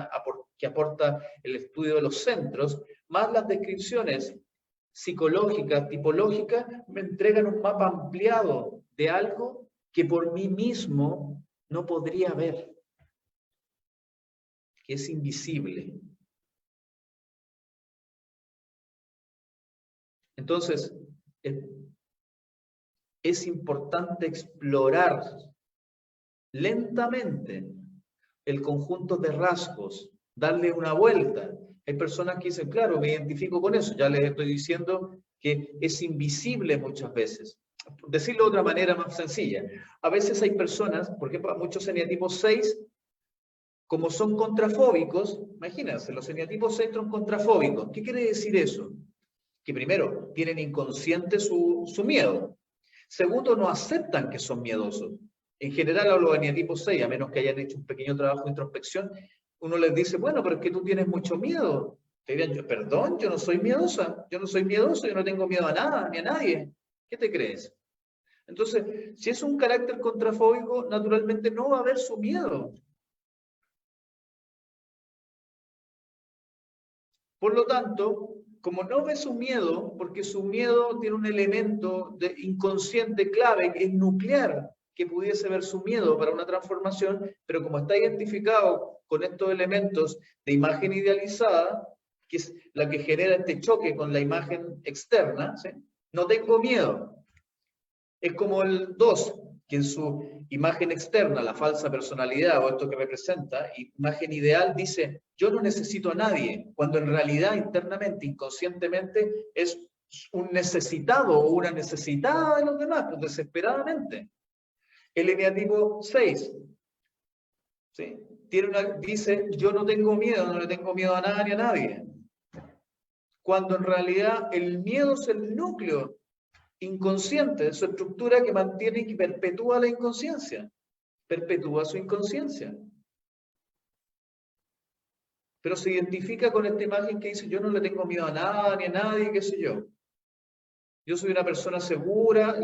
Speaker 1: que aporta el estudio de los centros, más las descripciones psicológicas, tipológicas, me entregan un mapa ampliado de algo que por mí mismo no podría ver, que es invisible. Entonces, es importante explorar lentamente el conjunto de rasgos, darle una vuelta. Hay personas que dicen, claro, me identifico con eso, ya les estoy diciendo que es invisible muchas veces. Decirlo de otra manera más sencilla. A veces hay personas, por ejemplo, muchos eneatipos 6, como son contrafóbicos, imagínense, los eneatipos 6 son contrafóbicos. ¿Qué quiere decir eso? Que primero, tienen inconsciente su miedo. Segundo, no aceptan que son miedosos. En general, a los eneatipos 6, a menos que hayan hecho un pequeño trabajo de introspección, uno les dice, bueno, pero es que tú tienes mucho miedo. Te dirían, perdón, yo no soy miedosa, yo no soy miedoso, yo no tengo miedo a nada, ni a nadie. ¿Qué te crees? Entonces, si es un carácter contrafóbico, naturalmente no va a haber su miedo. Por lo tanto, como no ve su miedo, porque su miedo tiene un elemento de inconsciente clave, que es nuclear, que pudiese ver su miedo para una transformación, pero como está identificado con estos elementos de imagen idealizada, que es la que genera este choque con la imagen externa, ¿sí? No tengo miedo. Es como el 2, que en su imagen externa, la falsa personalidad o esto que representa, imagen ideal, dice, yo no necesito a nadie, cuando en realidad internamente, inconscientemente, es un necesitado o una necesitada de los demás, pues desesperadamente. El eneatipo 6, ¿sí? Dice, yo no tengo miedo, no le tengo miedo a nada ni a nadie. Cuando en realidad el miedo es el núcleo inconsciente, su estructura que mantiene y que perpetúa la inconsciencia, perpetúa su inconsciencia. Pero se identifica con esta imagen que dice, yo no le tengo miedo a nada ni a nadie, qué sé yo. Yo soy una persona segura,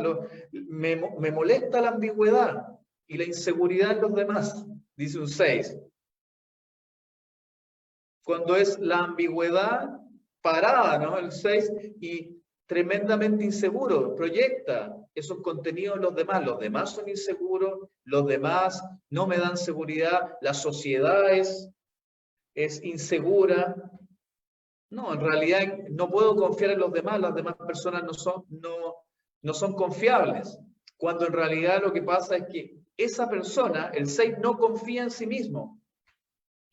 Speaker 1: me molesta la ambigüedad y la inseguridad en los demás, dice un 6. Cuando es la ambigüedad parada, ¿no? El 6, y tremendamente inseguro, proyecta esos contenidos en los demás son inseguros, los demás no me dan seguridad, la sociedad es insegura. No, en realidad no puedo confiar en los demás, las demás personas no son confiables, cuando en realidad lo que pasa es que esa persona, el 6, no confía en sí mismo,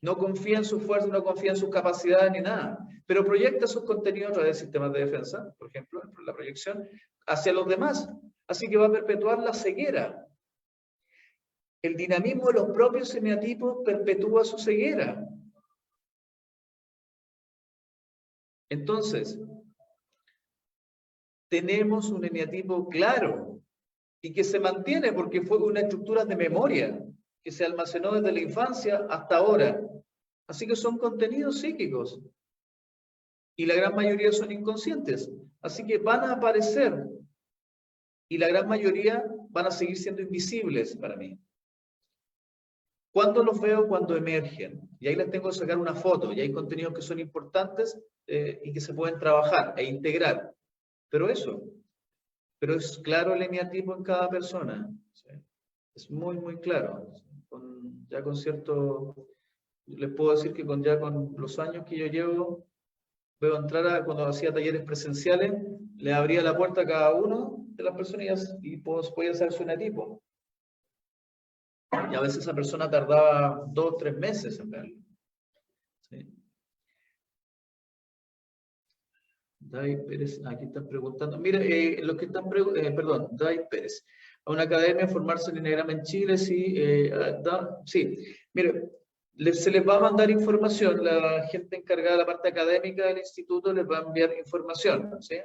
Speaker 1: no confía en su fuerza, no confía en sus capacidades ni nada, pero proyecta sus contenidos a través de sistemas de defensa, por ejemplo, la proyección, hacia los demás, así que va a perpetuar la ceguera. El dinamismo de los propios eneatipos perpetúa su ceguera. Entonces, tenemos un eneatipo claro y que se mantiene porque fue una estructura de memoria que se almacenó desde la infancia hasta ahora. Así que son contenidos psíquicos y la gran mayoría son inconscientes. Así que van a aparecer y la gran mayoría van a seguir siendo invisibles para mí. ¿Cuándo los veo? Cuando emergen. Y ahí les tengo que sacar una foto. Y hay contenidos que son importantes y que se pueden trabajar e integrar. Pero es claro el eneatipo en cada persona. ¿Sí? Es muy, muy claro. Ya con cierto... Les puedo decir que con los años que yo llevo, veo entrar cuando hacía talleres presenciales, le abría la puerta a cada uno de las personas y podía hacer su eneatipo. Y a veces esa persona tardaba 2 o 3 meses en verlo. ¿Sí? Dai Pérez, aquí están preguntando. Mira, los que están perdón, Dai Pérez. A una academia formarse en Enneagrama en Chile, sí. Sí, mire, se les va a mandar información. La gente encargada de la parte académica del instituto les va a enviar información. ¿Sí?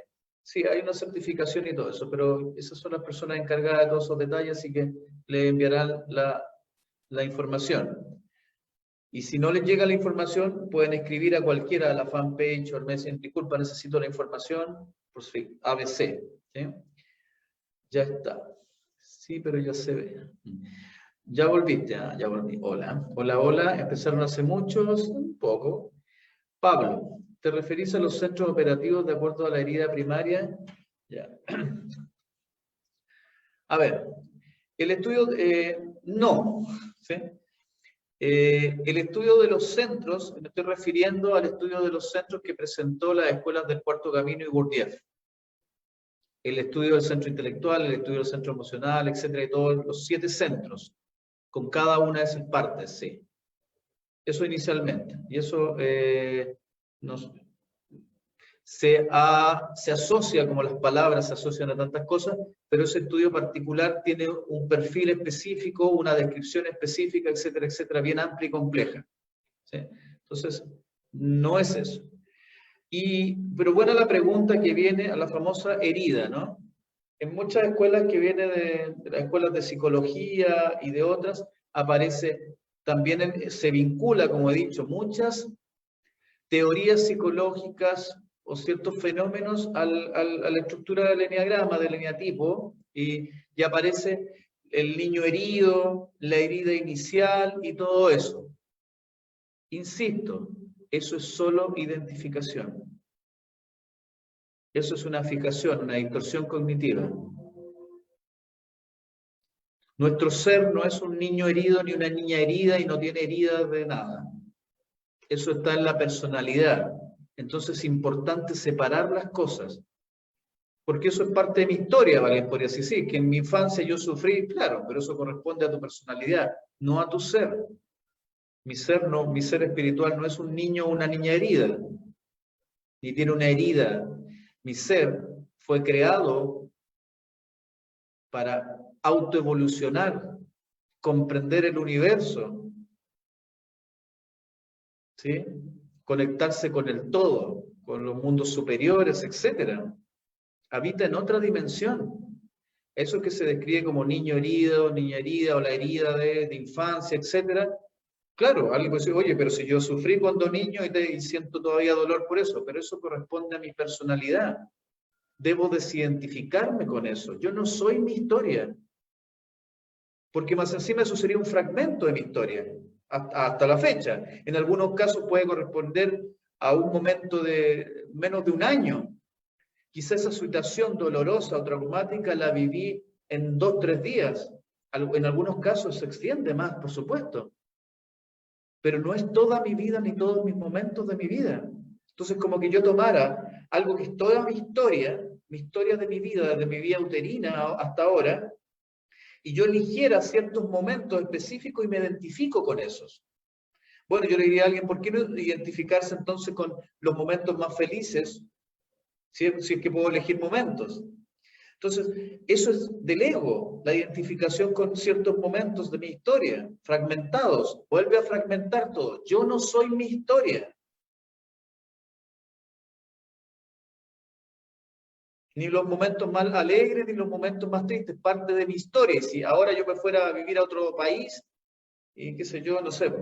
Speaker 1: Sí, hay una certificación y todo eso, pero esas son las personas encargadas de todos esos detalles, así que le enviarán la información. Y si no les llega la información, pueden escribir a cualquiera de la fanpage o al Messenger. Disculpa, necesito la información. Por si ABC. ¿Sí? Ya está. Sí, pero ya se ve. Ya volviste. Ya volví. Hola. Hola, hola. Empezaron hace muchos, un poco. Pablo, ¿te referís a los centros operativos de acuerdo a la herida primaria? Ya. A ver, el estudio, no. ¿Sí? El estudio de los centros, me estoy refiriendo al estudio de los centros que presentó las escuelas del Cuarto Camino y Gurdjieff. El estudio del centro intelectual, el estudio del centro emocional, etcétera, y todos los 7 centros, con cada una de esas partes, sí. Eso inicialmente. Y eso se asocia, como las palabras se asocian a tantas cosas, pero ese estudio particular tiene un perfil específico, una descripción específica, etcétera, etcétera, bien amplia y compleja. ¿Sí? Entonces, no es eso. Pero buena la pregunta que viene a la famosa herida, ¿no? En muchas escuelas que vienen de las escuelas de psicología y de otras, aparece, también se vincula, como he dicho, muchas teorías psicológicas o ciertos fenómenos a la estructura del eneagrama, del eneatipo, y aparece el niño herido, la herida inicial y todo eso. Insisto, eso es solo identificación. Eso es una fijación, una distorsión cognitiva. Nuestro ser no es un niño herido ni una niña herida y no tiene heridas de nada. Eso está en la personalidad. Entonces es importante separar las cosas. Porque eso es parte de mi historia, ¿vale? Podría decir, sí, que en mi infancia yo sufrí, claro, pero eso corresponde a tu personalidad, no a tu ser. Mi ser espiritual no es un niño o una niña herida, ni tiene una herida. Mi ser fue creado para autoevolucionar, comprender el universo, ¿sí? Conectarse con el todo, con los mundos superiores, etc. Habita en otra dimensión. Eso que se describe como niño herido, niña herida, o la herida de infancia, etc. Claro, alguien puede decir, oye, pero si yo sufrí cuando niño y siento todavía dolor por eso, pero eso corresponde a mi personalidad. Debo desidentificarme con eso. Yo no soy mi historia. Porque más encima eso sería un fragmento de mi historia, hasta la fecha. En algunos casos puede corresponder a un momento de menos de un año. Quizá esa situación dolorosa o traumática la viví en 2, 3 días. En algunos casos se extiende más, por supuesto. Pero no es toda mi vida ni todos mis momentos de mi vida. Entonces, como que yo tomara algo que es toda mi historia de mi vida, desde mi vida uterina hasta ahora, y yo eligiera ciertos momentos específicos y me identifico con esos. Bueno, yo le diría a alguien, ¿por qué no identificarse entonces con los momentos más felices, si es que puedo elegir momentos? Entonces, eso es del ego, la identificación con ciertos momentos de mi historia, fragmentados. Vuelve a fragmentar todo. Yo no soy mi historia. Ni los momentos más alegres, ni los momentos más tristes, parte de mi historia. Y si ahora yo me fuera a vivir a otro país, y qué sé yo, no sé,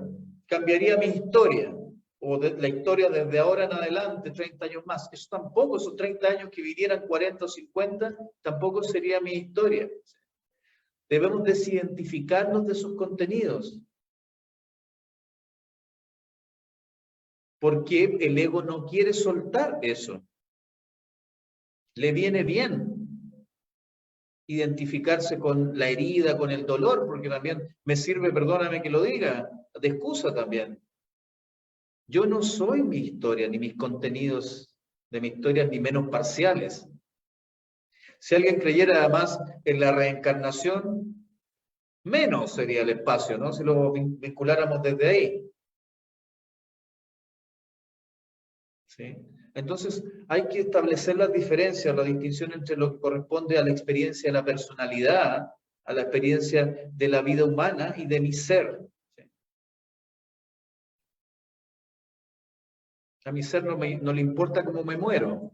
Speaker 1: cambiaría mi historia, o la historia desde ahora en adelante, 30 años más. Eso tampoco, esos 30 años que vivieran 40 o 50, tampoco sería mi historia. Debemos desidentificarnos de sus contenidos, porque el ego no quiere soltar eso. Le viene bien identificarse con la herida, con el dolor, porque también me sirve, perdóname que lo diga, de excusa también. Yo no soy mi historia, ni mis contenidos de mi historia, ni menos parciales. Si alguien creyera además en la reencarnación, menos sería el espacio, ¿no? Si lo vinculáramos desde ahí. ¿Sí? Entonces, hay que establecer las diferencias, la distinción entre lo que corresponde a la experiencia de la personalidad, a la experiencia de la vida humana y de mi ser. ¿Sí? A mi ser no le importa cómo me muero.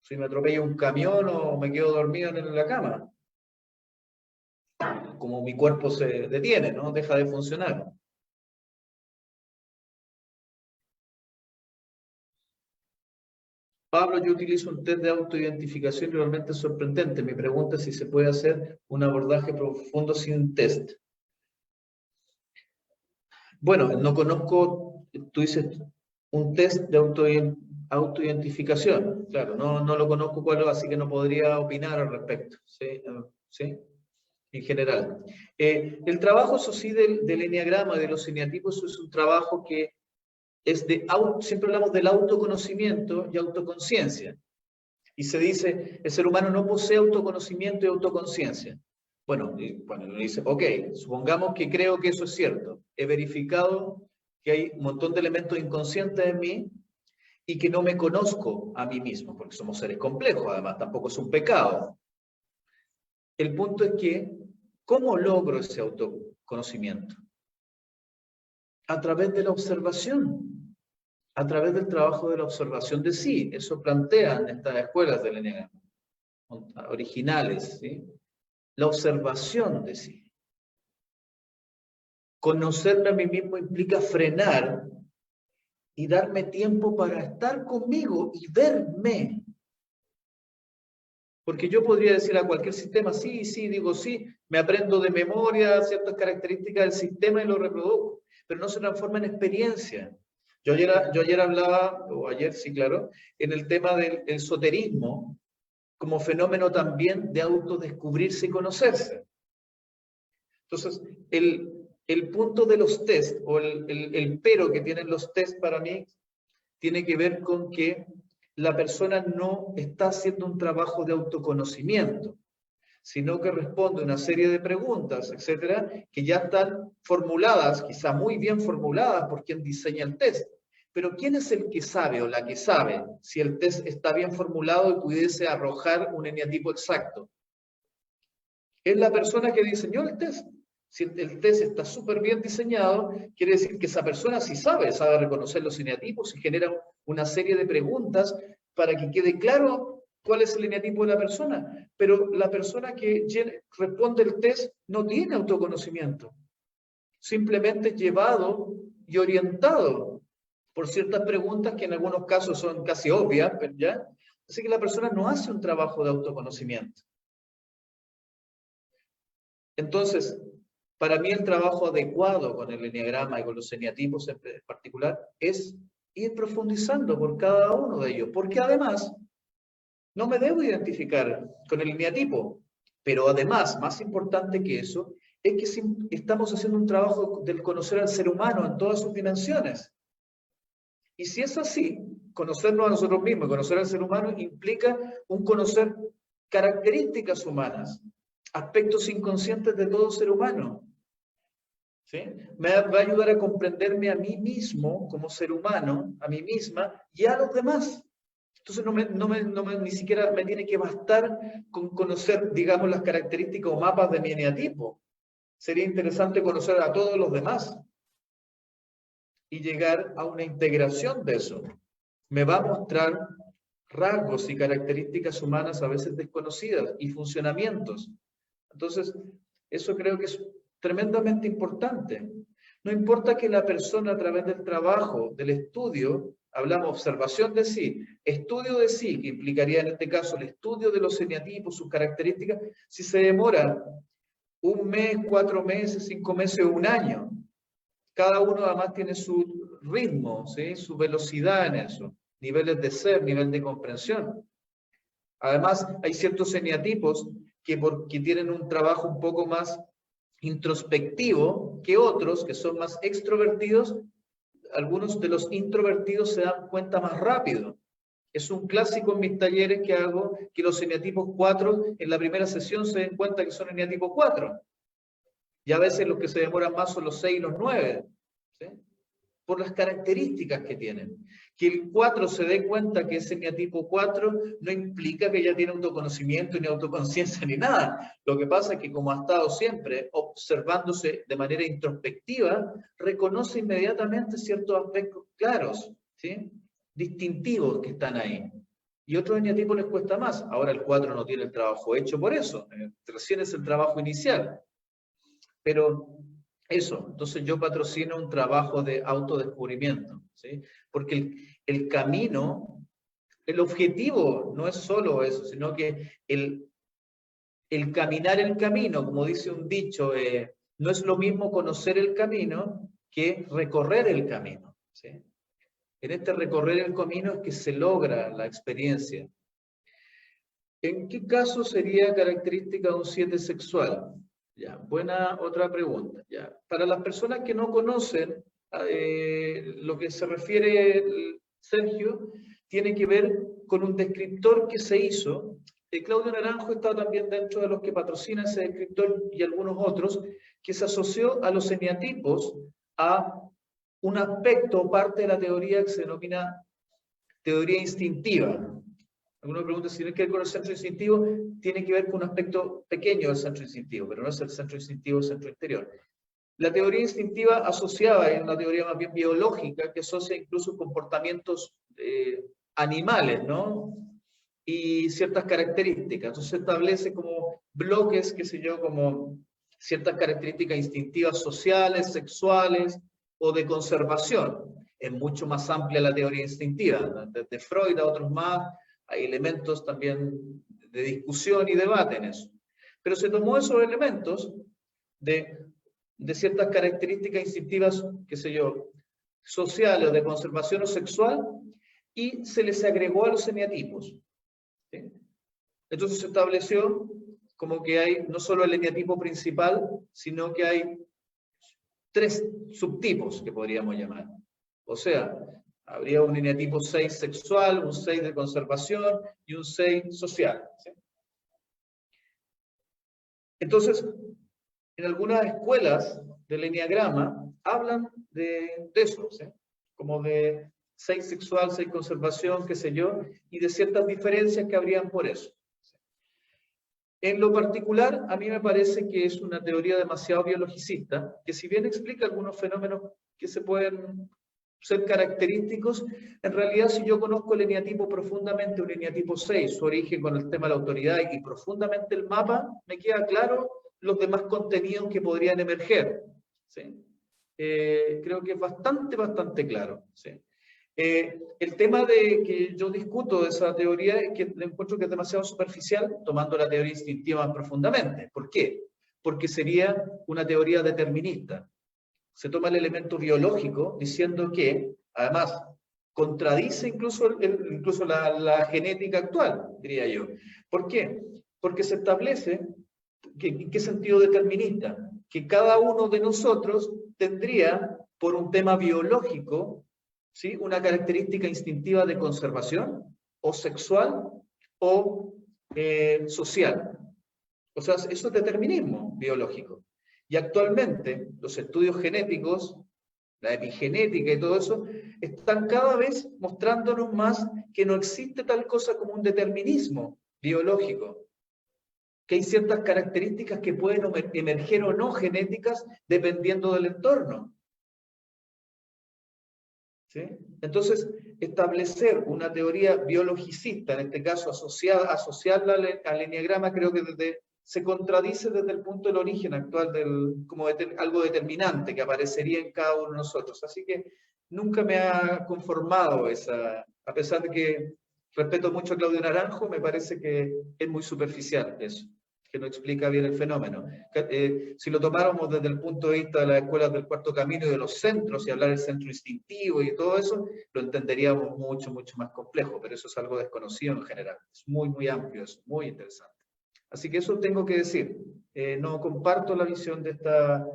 Speaker 1: Si me atropella un camión o me quedo dormido en la cama. Como mi cuerpo se detiene, ¿no? Deja de funcionar. Pablo, yo utilizo un test de autoidentificación y realmente es sorprendente. Mi pregunta es si se puede hacer un abordaje profundo sin test. Bueno, no conozco, tú dices, un test de autoidentificación. Claro, no lo conozco cuál es, así que no podría opinar al respecto. ¿Sí? ¿Sí? En general. El trabajo, eso sí, del eneagrama, de los eneatipos, es un trabajo que es siempre hablamos del autoconocimiento y autoconciencia. Y se dice, el ser humano no posee autoconocimiento y autoconciencia. Bueno, le dice, ok, supongamos que creo que eso es cierto. He verificado que hay un montón de elementos inconscientes en mí y que no me conozco a mí mismo, porque somos seres complejos, además, tampoco es un pecado. El punto es que, ¿cómo logro ese autoconocimiento? A través de la observación, a través del trabajo de la observación de sí. Eso plantean estas escuelas del Enneagrama, originales, ¿sí? La observación de sí. Conocerme a mí mismo implica frenar y darme tiempo para estar conmigo y verme. Porque yo podría decir a cualquier sistema, sí, sí, digo sí, me aprendo de memoria ciertas características del sistema y lo reproduzco, pero no se transforma en experiencia. Yo ayer hablaba, o ayer sí, claro, en el tema del esoterismo como fenómeno también de autodescubrirse y conocerse. Entonces, el punto de los test, o el pero que tienen los test para mí, tiene que ver con que la persona no está haciendo un trabajo de autoconocimiento, sino que responde una serie de preguntas, etcétera, que ya están formuladas, quizá muy bien formuladas por quien diseña el test. Pero ¿quién es el que sabe o la que sabe si el test está bien formulado y pudiese arrojar un eneatipo exacto? Es la persona que diseñó el test. Si el test está súper bien diseñado, quiere decir que esa persona sí sabe reconocer los eneatipos y genera una serie de preguntas para que quede claro cuál es el eneatipo de la persona. Pero la persona que responde el test no tiene autoconocimiento. Simplemente es llevado y orientado por ciertas preguntas que en algunos casos son casi obvias, ¿ya? Así que la persona no hace un trabajo de autoconocimiento. Entonces, para mí el trabajo adecuado con el eneagrama y con los eneatipos en particular es ir profundizando por cada uno de ellos, porque además no me debo identificar con el eneatipo, pero además, más importante que eso, es que si estamos haciendo un trabajo del conocer al ser humano en todas sus dimensiones. Y si es así, conocernos a nosotros mismos, conocer al ser humano implica un conocer características humanas, aspectos inconscientes de todo ser humano. ¿Sí? Me va a ayudar a comprenderme a mí mismo como ser humano, a mí misma y a los demás. Entonces ni siquiera me tiene que bastar con conocer, digamos, las características o mapas de mi eneatipo. Sería interesante conocer a todos los demás y llegar a una integración de eso. Me va a mostrar rasgos y características humanas a veces desconocidas y funcionamientos. Entonces, eso creo que es tremendamente importante. No importa que la persona a través del trabajo, del estudio, hablamos observación de sí, estudio de sí, que implicaría en este caso el estudio de los eneatipos, sus características, si se demora 1 mes, 4 meses, 5 meses o 1 año. Cada uno además tiene su ritmo, ¿sí? Su velocidad en eso, niveles de ser, nivel de comprensión. Además, hay ciertos eneatipos que tienen un trabajo un poco más introspectivo que otros, que son más extrovertidos. Algunos de los introvertidos se dan cuenta más rápido. Es un clásico en mis talleres que hago, que los eneatipos 4 en la primera sesión se den cuenta que son eneatipos 4. Y a veces los que se demoran más son los 6 y los 9. ¿Sí? Por las características que tienen. Que el 4 se dé cuenta que es eneatipo 4 no implica que ya tiene autoconocimiento, ni autoconciencia, ni nada. Lo que pasa es que como ha estado siempre observándose de manera introspectiva, reconoce inmediatamente ciertos aspectos claros, ¿sí? Distintivos que están ahí. Y otros eneatipos les cuesta más. Ahora el 4 no tiene el trabajo hecho por eso. Recién es el trabajo inicial. Pero eso, entonces yo patrocino un trabajo de autodescubrimiento, ¿sí? Porque el camino, el objetivo no es solo eso, sino que el caminar el camino, como dice un dicho, no es lo mismo conocer el camino que recorrer el camino, ¿sí? En este recorrer el camino es que se logra la experiencia. ¿En qué caso sería característica de un 7 sexual? Ya, buena otra pregunta. Ya. Para las personas que no conocen lo que se refiere Sergio, tiene que ver con un descriptor que se hizo. Claudio Naranjo está también dentro de los que patrocina ese descriptor y algunos otros, que se asoció a los eneatipos a un aspecto o parte de la teoría que se denomina teoría instintiva. Algunos preguntan si tiene que ver con el centro instintivo, tiene que ver con un aspecto pequeño del centro instintivo, pero no es el centro instintivo, el centro interior. La teoría instintiva asociaba, es una teoría más bien biológica, que asocia incluso comportamientos animales, ¿no? Y ciertas características. Entonces se establece como bloques, qué sé yo, como ciertas características instintivas sociales, sexuales o de conservación. Es mucho más amplia la teoría instintiva, desde Freud a otros más. Hay elementos también de discusión y debate en eso. Pero se tomó esos elementos de ciertas características instintivas, qué sé yo, sociales o de conservación o sexual, y se les agregó a los eneatipos. ¿Sí? Entonces se estableció como que hay no solo el eneatipo principal, sino que hay 3 subtipos que podríamos llamar. O sea, habría un eneatipo 6 sexual, un 6 de conservación y un 6 social. ¿Sí? Entonces, en algunas escuelas del eneagrama hablan de eso, ¿sí? Como de 6 sexual, 6 conservación, qué sé yo, y de ciertas diferencias que habrían por eso. En lo particular, a mí me parece que es una teoría demasiado biologicista, que si bien explica algunos fenómenos que se pueden ser característicos, en realidad si yo conozco el eneatipo profundamente, un eneatipo 6, su origen con el tema de la autoridad y profundamente el mapa, me queda claro los demás contenidos que podrían emerger. ¿Sí? Creo que es bastante claro. ¿Sí? El tema de que yo discuto de esa teoría es que encuentro que es demasiado superficial, tomando la teoría instintiva más profundamente. ¿Por qué? Porque sería una teoría determinista. Se toma el elemento biológico diciendo que, además, contradice incluso la genética actual, diría yo. ¿Por qué? Porque se establece, ¿en qué sentido determinista? Que cada uno de nosotros tendría, por un tema biológico, ¿sí?, una característica instintiva de conservación, o sexual, o social. O sea, eso es determinismo biológico. Y actualmente los estudios genéticos, la epigenética y todo eso, están cada vez mostrándonos más que no existe tal cosa como un determinismo biológico, que hay ciertas características que pueden emerger o no genéticas dependiendo del entorno. ¿Sí? Entonces, establecer una teoría biologicista, en este caso asociarla al enneagrama, creo que se contradice desde el punto del origen actual, como algo determinante que aparecería en cada uno de nosotros. Así que nunca me ha conformado a pesar de que respeto mucho a Claudio Naranjo, me parece que es muy superficial eso, que no explica bien el fenómeno. Si lo tomáramos desde el punto de vista de las escuelas del cuarto camino y de los centros, y hablar del centro instintivo y todo eso, lo entenderíamos mucho, mucho más complejo, pero eso es algo desconocido en general. Es muy, muy amplio, es muy interesante. Así que eso tengo que decir. No comparto la visión de esta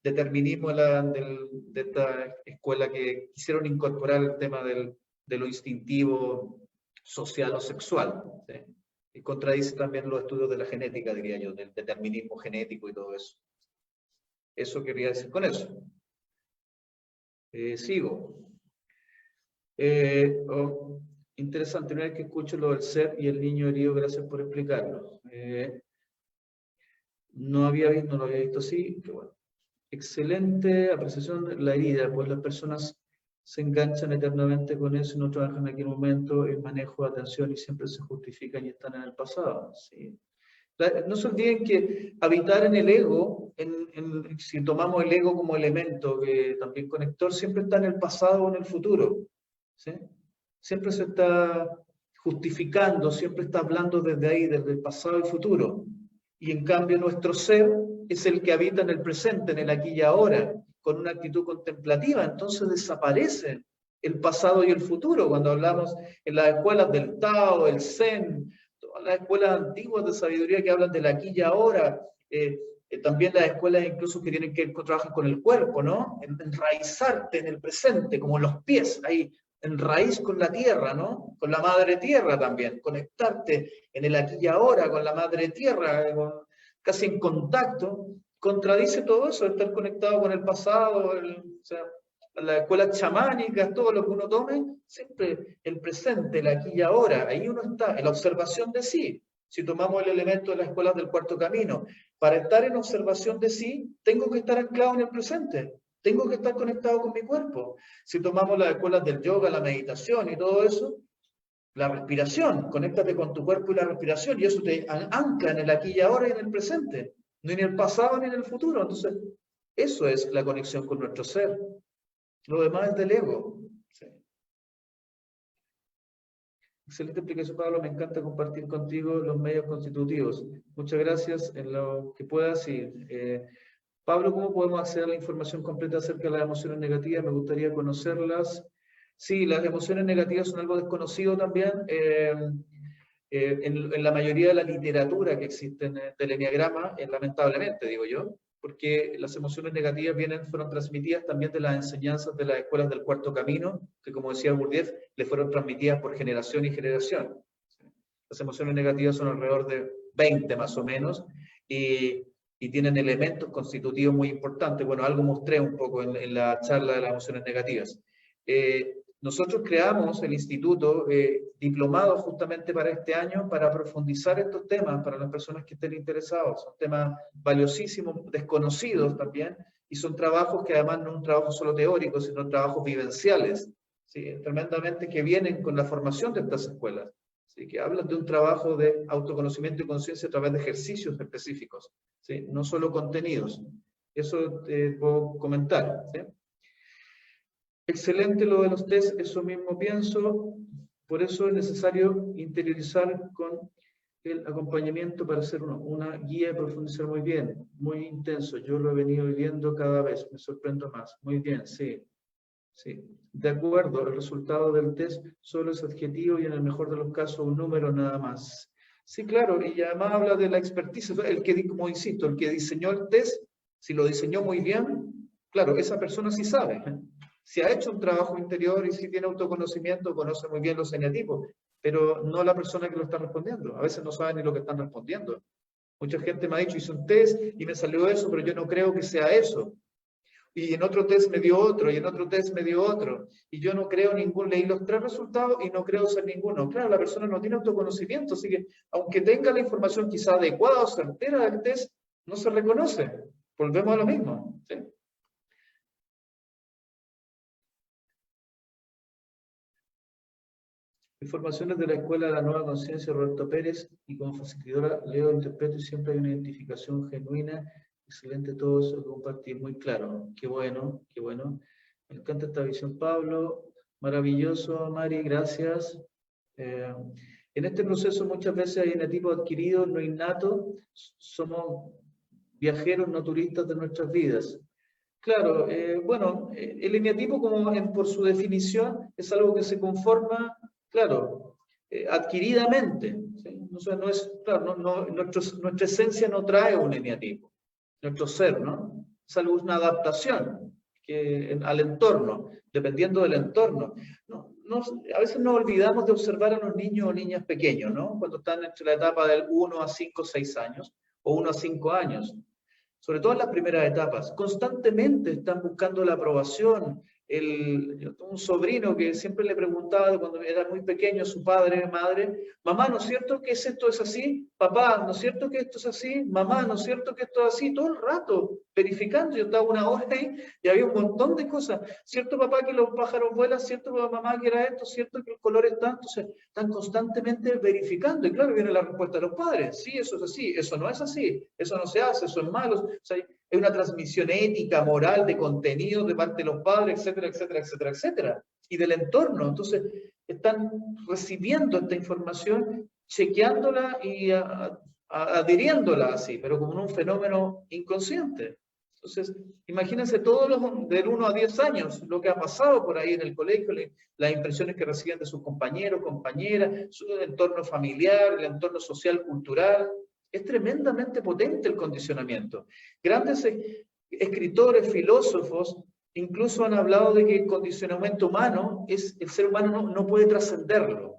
Speaker 1: determinismo de esta escuela que quisieron incorporar el tema de lo instintivo, social o sexual, ¿sí? Y contradice también los estudios de la genética, diría yo, del determinismo genético y todo eso. Eso quería decir con eso. Sigo. Interesante, una vez que escucho lo del ser y el niño herido, gracias por explicarlo. No lo había visto así, qué bueno. Excelente apreciación de la herida, pues las personas se enganchan eternamente con eso y no trabajan en aquel momento el manejo de atención y siempre se justifican y están en el pasado. ¿Sí? No se olviden que habitar en el ego, si tomamos el ego como elemento, que también conector, siempre está en el pasado o en el futuro. ¿Sí? Siempre se está justificando, siempre está hablando desde ahí, desde el pasado y futuro. Y en cambio nuestro ser es el que habita en el presente, en el aquí y ahora, con una actitud contemplativa. Entonces desaparece el pasado y el futuro. Cuando hablamos en las escuelas del Tao, el Zen, todas las escuelas antiguas de sabiduría que hablan del aquí y ahora, también las escuelas incluso que tienen que trabajar con el cuerpo, ¿no? Enraizarte en el presente, como los pies, ahí en raíz con la tierra, ¿no? Con la madre tierra también, conectarte en el aquí y ahora con la madre tierra, casi en contacto, contradice todo eso, estar conectado con el pasado, o sea, las escuelas chamánicas, todo lo que uno tome, siempre el presente, el aquí y ahora, ahí uno está, en la observación de sí. Si tomamos el elemento de las escuelas del cuarto camino, para estar en observación de sí, tengo que estar anclado en el presente. Tengo que estar conectado con mi cuerpo. Si tomamos las escuelas del yoga, la meditación y todo eso, la respiración, conéctate con tu cuerpo y la respiración, y eso te ancla en el aquí y ahora y en el presente, no en el pasado ni en el futuro. Entonces, eso es la conexión con nuestro ser. Lo demás es del ego. Sí. Excelente explicación, Pablo. Me encanta compartir contigo los medios constitutivos. Muchas gracias en lo que puedas y Pablo, ¿cómo podemos acceder a la información completa acerca de las emociones negativas? Me gustaría conocerlas. Sí, las emociones negativas son algo desconocido también. En la mayoría de la literatura que existe del enneagrama, lamentablemente, digo yo, porque las emociones negativas fueron transmitidas también de las enseñanzas de las escuelas del cuarto camino, que como decía Gurdjieff, le fueron transmitidas por generación y generación. Las emociones negativas son alrededor de 20 más o menos, y tienen elementos constitutivos muy importantes. Bueno, algo mostré un poco en la charla de las emociones negativas. Nosotros creamos el instituto diplomado justamente para este año para profundizar estos temas para las personas que estén interesados. Son temas valiosísimos, desconocidos también, y son trabajos que además no es un trabajo solo teórico, sino trabajos vivenciales, ¿sí? Tremendamente, que vienen con la formación de estas escuelas. ¿Sí? Que hablan de un trabajo de autoconocimiento y conciencia a través de ejercicios específicos, ¿sí? No solo contenidos. Eso te puedo comentar. ¿Sí? Excelente lo de los test, eso mismo pienso. Por eso es necesario interiorizar con el acompañamiento para hacer una guía y profundizar muy bien, muy intenso. Yo lo he venido viviendo cada vez, me sorprendo más. Muy bien, sí. Sí, de acuerdo, el resultado del test solo es adjetivo y en el mejor de los casos un número nada más. Sí, claro, y además habla de la expertise, el que, como insisto, el que diseñó el test, si lo diseñó muy bien, claro, esa persona sí sabe, ¿eh? Si ha hecho un trabajo interior y si tiene autoconocimiento, conoce muy bien los eneatipos, pero no la persona que lo está respondiendo. A veces no sabe ni lo que están respondiendo. Mucha gente me ha dicho, hice un test y me salió eso, pero yo no creo que sea eso. Y en otro test me dio otro, y en otro test me dio otro, y yo no creo ningún, leí los 3 resultados y no creo ser ninguno. Claro, la persona no tiene autoconocimiento, así que aunque tenga la información quizá adecuada o certera del test, no se reconoce. Volvemos a lo mismo, ¿sí? Informaciones de la Escuela de la Nueva Conciencia, Roberto Pérez, y como facilitadora leo, interpreto y siempre hay una identificación genuina. Excelente todo eso que compartí, muy claro. Qué bueno, qué bueno. Me encanta esta visión, Pablo. Maravilloso, Mari, gracias. En este proceso muchas veces hay eneatipo adquirido, no innato. Somos viajeros, no turistas de nuestras vidas. Claro, bueno, el eneatipo como por su definición es algo que se conforma, claro, adquiridamente, ¿sí? O sea, no es, claro, nuestra esencia no trae un eneatipo, nuestro ser, ¿no? Es algo, una adaptación al entorno, dependiendo del entorno. A veces nos olvidamos de observar a los niños o niñas pequeños, ¿no? Cuando están entre la etapa del 1 a 5 o 6 años, o 1 a 5 años, sobre todo en las primeras etapas, constantemente están buscando la aprobación. Yo tengo un sobrino que siempre le preguntaba cuando era muy pequeño a su padre, madre, mamá, ¿no es cierto que esto es así? Papá, ¿no es cierto que esto es así? Mamá, ¿no es cierto que esto es así? Todo el rato, verificando. Yo estaba una hora ahí y había un montón de cosas. ¿Cierto, papá, que los pájaros vuelan? ¿Cierto, mamá, que era esto? ¿Cierto que el color es tanto? O sea, están constantemente verificando. Y claro, viene la respuesta de los padres. Sí, eso es así. Eso no es así. Eso no se hace. Eso es malo. O sea, es una transmisión ética, moral, de contenido de parte de los padres, etcétera, etcétera, etcétera, etcétera. Y del entorno. Entonces, están recibiendo esta información, chequeándola y adhiriéndola así, pero como un fenómeno inconsciente. Entonces, imagínense todos los del 1 a 10 años, lo que ha pasado por ahí en el colegio, las impresiones que reciben de sus compañeros, compañeras, su entorno familiar, el entorno social, cultural. Es tremendamente potente el condicionamiento. Grandes escritores, filósofos, incluso han hablado de que el condicionamiento humano, el ser humano no puede trascenderlo.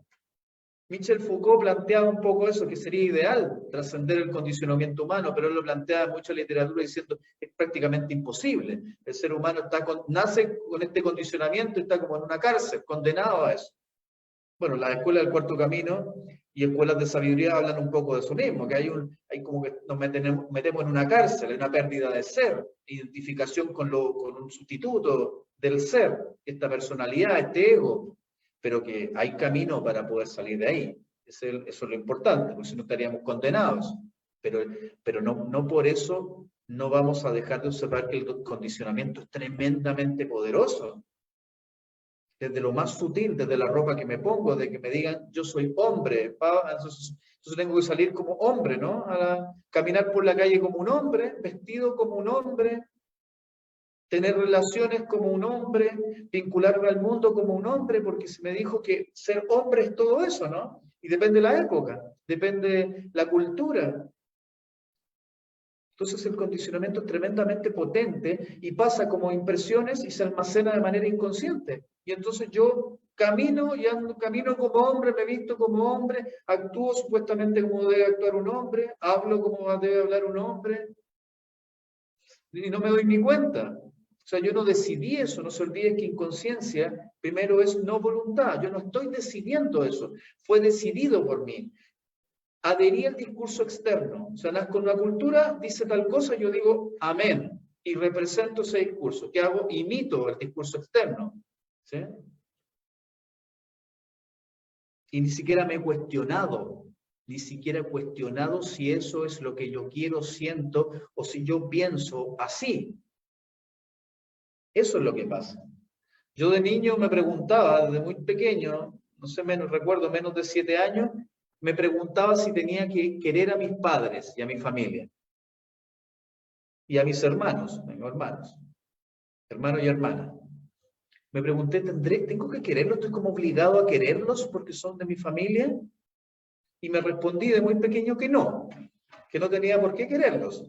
Speaker 1: Michel Foucault planteaba un poco eso, que sería ideal trascender el condicionamiento humano, pero él lo plantea en mucha literatura diciendo que es prácticamente imposible. El ser humano nace con este condicionamiento y está como en una cárcel, condenado a eso. Bueno, las escuelas del cuarto camino y escuelas de sabiduría hablan un poco de eso mismo, que hay como que nos metemos en una cárcel, en una pérdida de ser, identificación con un sustituto del ser, esta personalidad, este ego, pero que hay camino para poder salir de ahí. Eso es lo importante, porque si no estaríamos condenados. Pero no por eso no vamos a dejar de observar que el condicionamiento es tremendamente poderoso. Desde lo más sutil, desde la ropa que me pongo, de que me digan, yo soy hombre, entonces tengo que salir como hombre, ¿no? Caminar por la calle como un hombre, vestido como un hombre, tener relaciones como un hombre, vincularme al mundo como un hombre, porque se me dijo que ser hombre es todo eso, ¿no? Y depende de la época, depende la cultura. Entonces el condicionamiento es tremendamente potente y pasa como impresiones y se almacena de manera inconsciente. Y entonces yo camino y camino como hombre, me visto como hombre, actúo supuestamente como debe actuar un hombre, hablo como debe hablar un hombre y no me doy ni cuenta. O sea, yo no decidí eso, no se olvide que inconsciencia primero es no voluntad, yo no estoy decidiendo eso, fue decidido por mí. Adherí al discurso externo. O sea, con la cultura dice tal cosa, yo digo amén y represento ese discurso. ¿Qué hago? Imito el discurso externo. ¿Sí? Y ni siquiera me he cuestionado, ni siquiera he cuestionado si eso es lo que yo quiero, siento o si yo pienso así. Eso es lo que pasa. Yo de niño me preguntaba, desde muy pequeño, no sé, recuerdo menos de 7 años, me preguntaba si tenía que querer a mis padres y a mi familia. Y a mis hermanos y hermanas. Me pregunté, ¿tengo que quererlos? ¿Estoy como obligado a quererlos porque son de mi familia? Y me respondí de muy pequeño que no tenía por qué quererlos.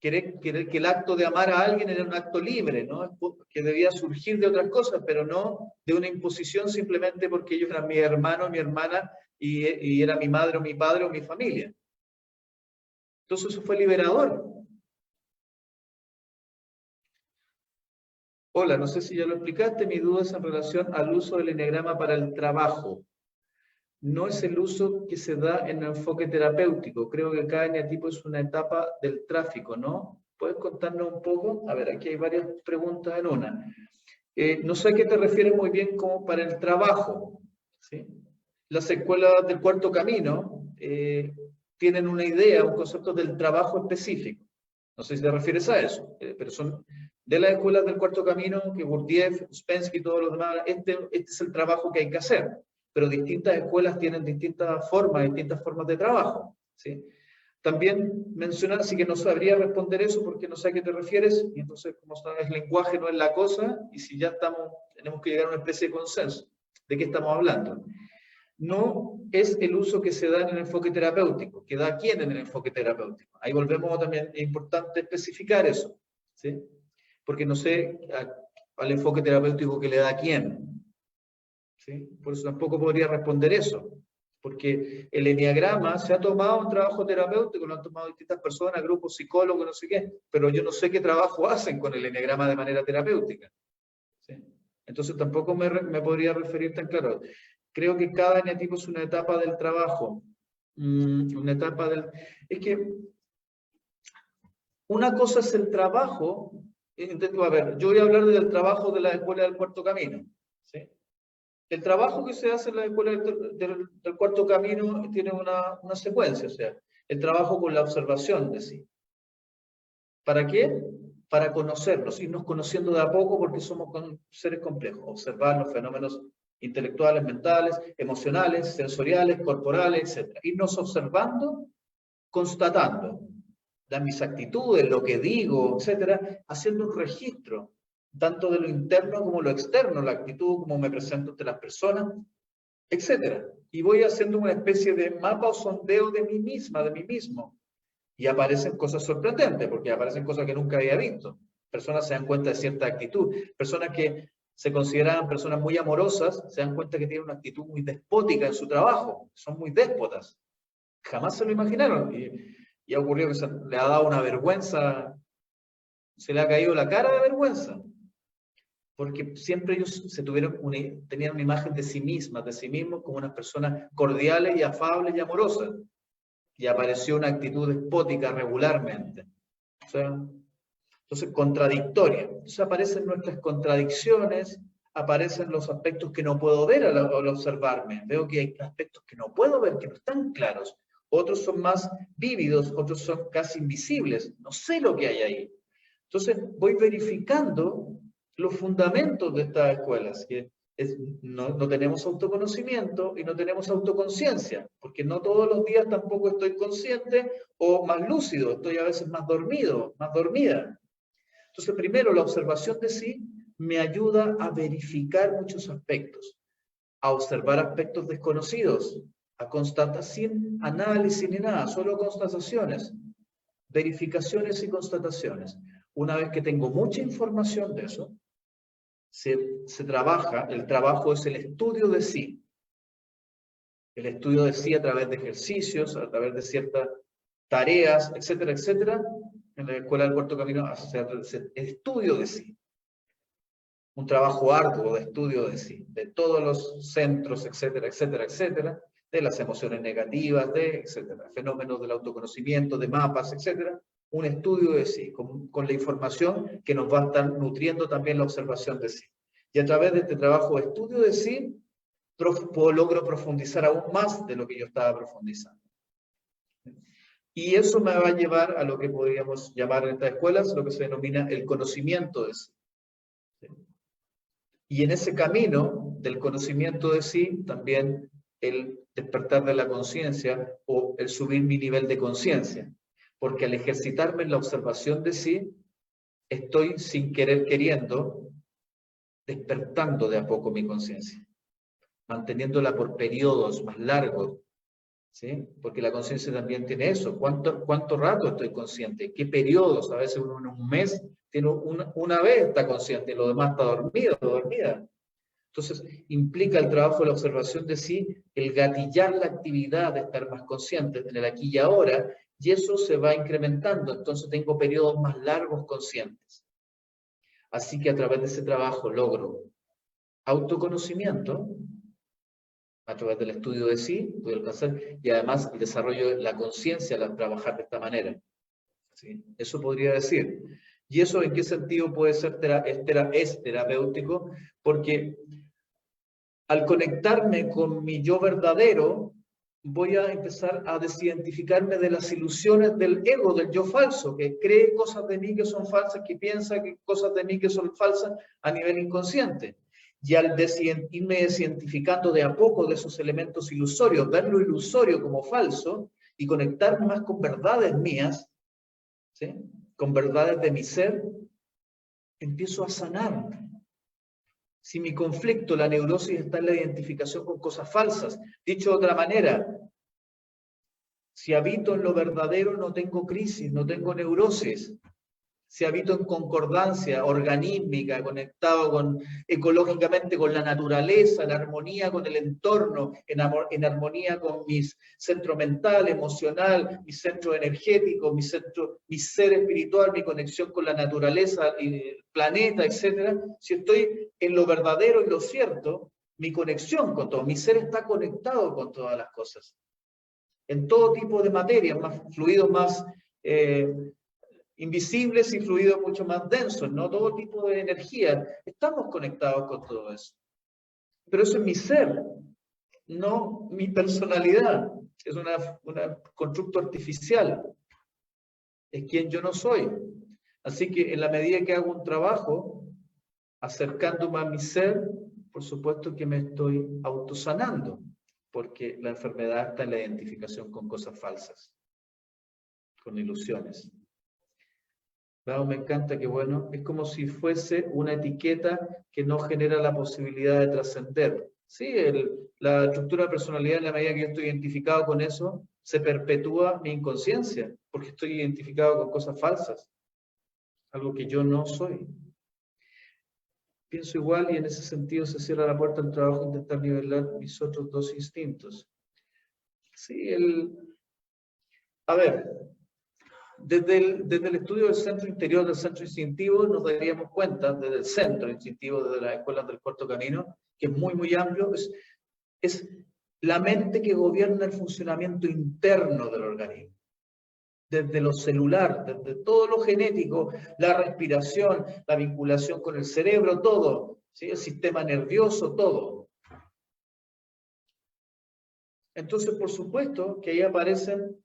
Speaker 1: Que el acto de amar a alguien era un acto libre, ¿no? Que debía surgir de otras cosas, pero no de una imposición simplemente porque ellos eran mi hermano, mi hermana, y era mi madre o mi padre o mi familia. Entonces eso fue liberador. Hola, no sé si ya lo explicaste, mi duda es en relación al uso del eneagrama para el trabajo. No es el uso que se da en el enfoque terapéutico. Creo que cada eneatipo es una etapa del tráfico, ¿no? ¿Puedes contarnos un poco? A ver, aquí hay varias preguntas en una. No sé a qué te refieres muy bien como para el trabajo, ¿sí? Las escuelas del Cuarto Camino tienen una idea, un concepto del trabajo específico. No sé si te refieres a eso, pero son de las escuelas del Cuarto Camino, que Gurdjieff, Uspensky y todos los demás, este es el trabajo que hay que hacer. Pero distintas escuelas tienen distintas formas de trabajo, ¿sí? También mencionar, así que no sabría responder eso porque no sé a qué te refieres, y entonces como sabes, el lenguaje no es la cosa, y si ya tenemos que llegar a una especie de consenso. ¿De qué estamos hablando? No es el uso que se da en el enfoque terapéutico, que da quién en el enfoque terapéutico. Ahí volvemos también, es importante especificar eso, ¿sí? Porque no sé al enfoque terapéutico que le da quién, ¿sí? Por eso tampoco podría responder eso, porque el eneagrama se ha tomado un trabajo terapéutico, lo han tomado distintas personas, grupos, psicólogos, no sé qué, pero yo no sé qué trabajo hacen con el eneagrama de manera terapéutica, ¿sí? Entonces tampoco me podría referir tan claro. Creo que cada eneatipo es una etapa del trabajo, una etapa del... Es que una cosa es el trabajo, a ver, yo voy a hablar del trabajo de la escuela del Cuarto Camino, ¿sí? El trabajo que se hace en la escuela del Cuarto Camino tiene una secuencia, o sea, el trabajo con la observación de sí. ¿Para qué? Para conocerlos, irnos conociendo de a poco porque somos seres complejos. Observar los fenómenos intelectuales, mentales, emocionales, sensoriales, corporales, etc. Irnos observando, constatando de mis actitudes, lo que digo, etc., haciendo un registro, tanto de lo interno como lo externo, la actitud, cómo me presento ante las personas, etcétera. Y voy haciendo una especie de mapa o sondeo de mí misma, de mí mismo. Y aparecen cosas sorprendentes, porque aparecen cosas que nunca había visto. Personas se dan cuenta de cierta actitud. Personas que se consideraban personas muy amorosas, se dan cuenta que tienen una actitud muy despótica en su trabajo. Son muy déspotas. Jamás se lo imaginaron. Y ha ocurrido que le ha dado una vergüenza, se le ha caído la cara de vergüenza. Porque siempre ellos tenían una imagen de sí mismas, de sí mismos, como unas personas cordiales y afables y amorosas. Y apareció una actitud despótica regularmente. O sea, entonces, contradictoria. Entonces aparecen nuestras contradicciones, aparecen los aspectos que no puedo ver al observarme. Veo que hay aspectos que no puedo ver, que no están claros. Otros son más vívidos, otros son casi invisibles. No sé lo que hay ahí. Entonces, voy verificando los fundamentos de estas escuelas, que no tenemos autoconocimiento y no tenemos autoconciencia, porque no todos los días tampoco estoy consciente o más lúcido, estoy a veces más dormido, más dormida. Entonces, primero, la observación de sí me ayuda a verificar muchos aspectos, a observar aspectos desconocidos, a constatar sin análisis ni nada, solo constataciones, verificaciones y constataciones. Una vez que tengo mucha información de eso, se trabaja, el trabajo es el estudio de sí. El estudio de sí a través de ejercicios, a través de ciertas tareas, etcétera, etcétera. En la Escuela del Cuarto Camino se hace el estudio de sí. Un trabajo arduo de estudio de sí, de todos los centros, etcétera, etcétera, etcétera, de las emociones negativas, etcétera, fenómenos del autoconocimiento, de mapas, etcétera. Un estudio de sí, con la información que nos va a estar nutriendo también la observación de sí. Y a través de este trabajo de estudio de sí, logro profundizar aún más de lo que yo estaba profundizando. Y eso me va a llevar a lo que podríamos llamar en estas escuelas, lo que se denomina el conocimiento de sí. Y en ese camino del conocimiento de sí, también el despertar de la conciencia o el subir mi nivel de conciencia. Porque al ejercitarme en la observación de sí, estoy sin querer queriendo despertando de a poco mi conciencia, manteniéndola por periodos más largos, ¿sí? Porque la conciencia también tiene eso. ¿Cuánto rato estoy consciente? ¿Qué periodos? A veces uno en un mes tiene una vez está consciente y lo demás está dormido o dormida. Entonces, implica el trabajo de la observación de sí, el gatillar la actividad de estar más consciente en el aquí y ahora, y eso se va incrementando. Entonces, tengo periodos más largos conscientes. Así que a través de ese trabajo logro autoconocimiento, a través del estudio de sí, puedo alcanzar, y además el desarrollo de la conciencia al trabajar de esta manera. ¿Sí? Eso podría decir. ¿Y eso en qué sentido puede ser es terapéutico? Porque al conectarme con mi yo verdadero, voy a empezar a desidentificarme de las ilusiones del ego, del yo falso, que cree cosas de mí que son falsas, que piensa que cosas de mí que son falsas a nivel inconsciente. Y al irme desidentificando de a poco de esos elementos ilusorios, ver lo ilusorio como falso y conectarme más con verdades mías, ¿sí? Con verdades de mi ser, empiezo a sanar. Si mi conflicto, la neurosis, está en la identificación con cosas falsas. Dicho de otra manera, si habito en lo verdadero, no tengo crisis, no tengo neurosis. Si habito en concordancia organísmica, conectado ecológicamente con la naturaleza, en armonía con el entorno, en armonía con mi centro mental, emocional, mi centro energético, mi ser espiritual, mi conexión con la naturaleza, el planeta, etc. Si estoy en lo verdadero y lo cierto, mi conexión con todo, mi ser está conectado con todas las cosas. En todo tipo de materias, más fluidos, más invisibles y fluidos mucho más densos, ¿no? Todo tipo de energía. Estamos conectados con todo eso. Pero eso es mi ser, no mi personalidad. Es un constructo artificial. Es quien yo no soy. Así que en la medida que hago un trabajo, acercándome a mi ser, por supuesto que me estoy autosanando, porque la enfermedad está en la identificación con cosas falsas, con ilusiones. Claro, me encanta que, bueno, es como si fuese una etiqueta que no genera la posibilidad de trascender. Sí, la estructura de personalidad, en la medida que yo estoy identificado con eso, se perpetúa mi inconsciencia, porque estoy identificado con cosas falsas, algo que yo no soy. Pienso igual y en ese sentido se cierra la puerta al trabajo de intentar nivelar mis otros dos instintos. Sí, a ver, desde el estudio del centro interior, del centro instintivo, nos daríamos cuenta, desde el centro instintivo, desde las escuelas del cuarto camino, que es muy, muy amplio, es la mente que gobierna el funcionamiento interno del organismo. Desde lo celular, desde todo lo genético, la respiración, la vinculación con el cerebro, todo, ¿sí? El sistema nervioso, todo. Entonces, por supuesto que ahí aparecen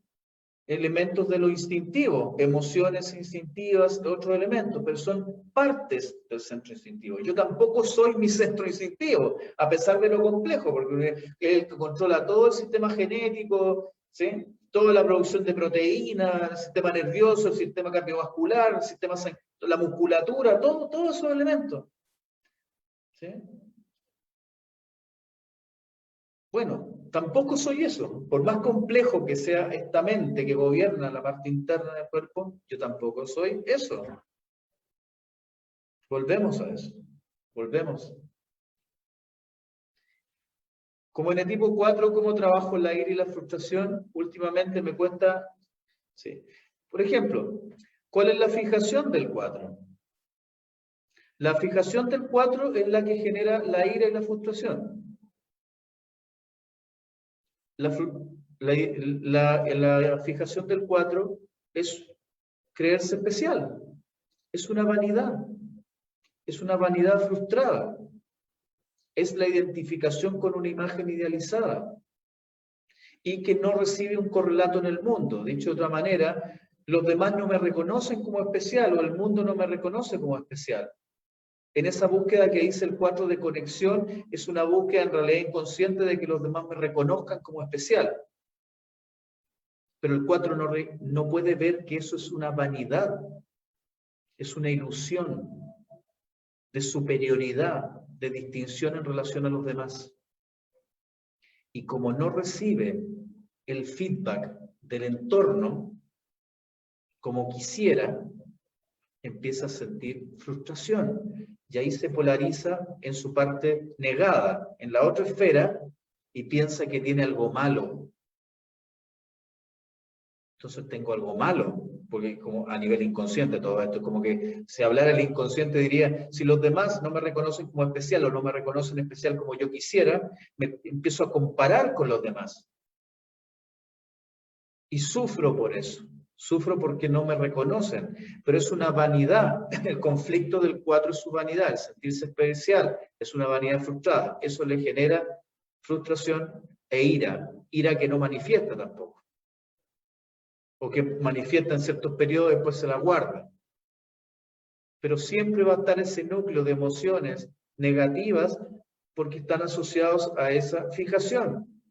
Speaker 1: elementos de lo instintivo, emociones instintivas, otros elementos, pero son partes del centro instintivo. Yo tampoco soy mi centro instintivo, a pesar de lo complejo, porque es el que controla todo el sistema genético, ¿sí? Toda la producción de proteínas, el sistema nervioso, el sistema cardiovascular, el sistema, la musculatura, todos esos elementos. ¿Sí? Bueno, tampoco soy eso. Por más complejo que sea esta mente que gobierna la parte interna del cuerpo, yo tampoco soy eso. Volvemos a eso. Volvemos. Como en el tipo 4, ¿cómo trabajo la ira y la frustración? Últimamente me cuesta... Sí. Por ejemplo, ¿cuál es la fijación del 4? La fijación del 4 es la que genera la ira y la frustración. La fijación del 4 es creerse especial. Es una vanidad frustrada. Es la identificación con una imagen idealizada y que no recibe un correlato en el mundo. Dicho de otra manera, los demás no me reconocen como especial o el mundo no me reconoce como especial. En esa búsqueda que dice el 4 de conexión, es una búsqueda en realidad inconsciente de que los demás me reconozcan como especial. Pero el 4 no puede ver que eso es una vanidad, es una ilusión de superioridad, de distinción en relación a los demás. Y como no recibe el feedback del entorno como quisiera, empieza a sentir frustración. Y ahí se polariza en su parte negada, en la otra esfera, y piensa que tiene algo malo. Entonces tengo algo malo, porque como a nivel inconsciente todo esto, como que si hablara el inconsciente diría, si los demás no me reconocen como especial o no me reconocen especial como yo quisiera, me empiezo a comparar con los demás. Y sufro por eso, sufro porque no me reconocen, pero es una vanidad, el conflicto del 4 es su vanidad, el sentirse especial, es una vanidad frustrada, eso le genera frustración e ira que no manifiesta tampoco, o que manifiesta en ciertos periodos y después se la guarda. Pero siempre va a estar ese núcleo de emociones negativas porque están asociados a esa fijación.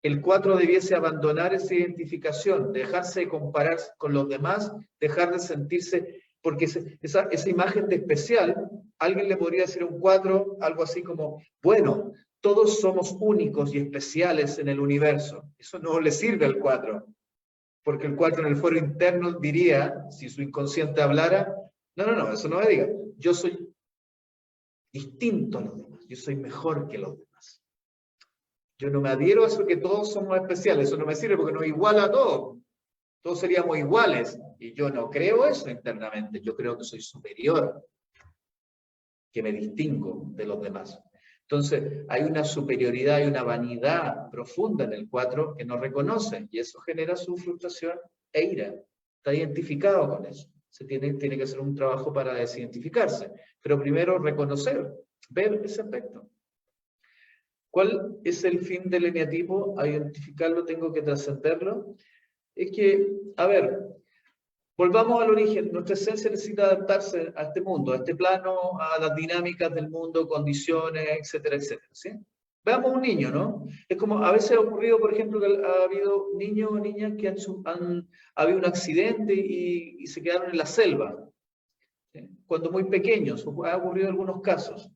Speaker 1: El 4 debiese abandonar esa identificación, dejarse de comparar con los demás, dejar de sentirse, porque esa imagen de especial, alguien le podría decir a un 4 algo así como, bueno, todos somos únicos y especiales en el universo. Eso no le sirve al 4, porque el 4 en el fuero interno diría, si su inconsciente hablara, no, eso no me diga, yo soy distinto a los demás, yo soy mejor que los demás. Yo no me adhiero a eso que todos somos especiales, eso no me sirve porque nos iguala a todos. Todos seríamos iguales. Y yo no creo eso internamente, yo creo que soy superior, que me distingo de los demás. Entonces, hay una superioridad, hay una vanidad profunda en el 4 que no reconoce, y eso genera su frustración e ira. Está identificado con eso. Se tiene que hacer un trabajo para desidentificarse. Pero primero reconocer, ver ese aspecto. ¿Cuál es el fin del eneatipo? A identificarlo tengo que trascenderlo. Es que, a ver, volvamos al origen. Nuestra esencia necesita adaptarse a este mundo, a este plano, a las dinámicas del mundo, condiciones, etcétera, etcétera. ¿Sí? Veamos un niño, ¿no? Es como, a veces ha ocurrido, por ejemplo, que ha habido niños o niñas que ha habido un accidente y se quedaron en la selva, ¿sí? Cuando muy pequeños, ha ocurrido en algunos casos.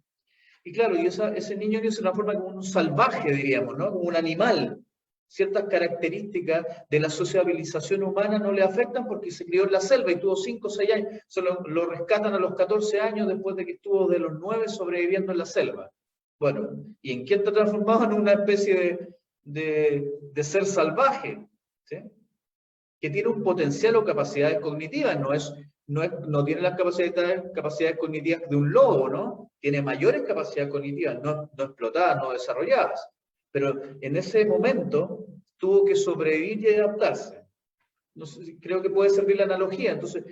Speaker 1: Y claro, ese niño se transforma como un salvaje, diríamos, ¿no? Como un animal. Ciertas características de la sociabilización humana no le afectan porque se crió en la selva y tuvo 5 o 6 años. Lo rescatan a los 14 años después de que estuvo de los 9 sobreviviendo en la selva. Bueno, ¿y en quién está transformado? En una especie de ser salvaje, ¿sí? Que tiene un potencial o capacidades cognitivas, no tiene las capacidades cognitivas de un lobo, ¿no? Tiene mayores capacidades cognitivas, no explotadas, no desarrolladas. Pero en ese momento tuvo que sobrevivir y adaptarse. No sé, creo que puede servir la analogía. Entonces,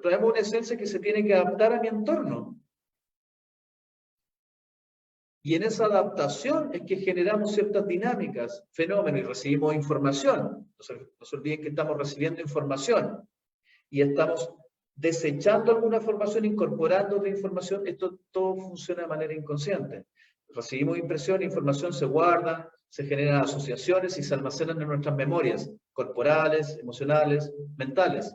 Speaker 1: traemos una esencia que se tiene que adaptar a mi entorno. Y en esa adaptación es que generamos ciertas dinámicas, fenómenos, y recibimos información. Entonces, no se olviden que estamos recibiendo información y estamos desechando alguna información, incorporando otra información. Esto todo funciona de manera inconsciente. Recibimos impresión, información se guarda, se generan asociaciones y se almacenan en nuestras memorias corporales, emocionales, mentales.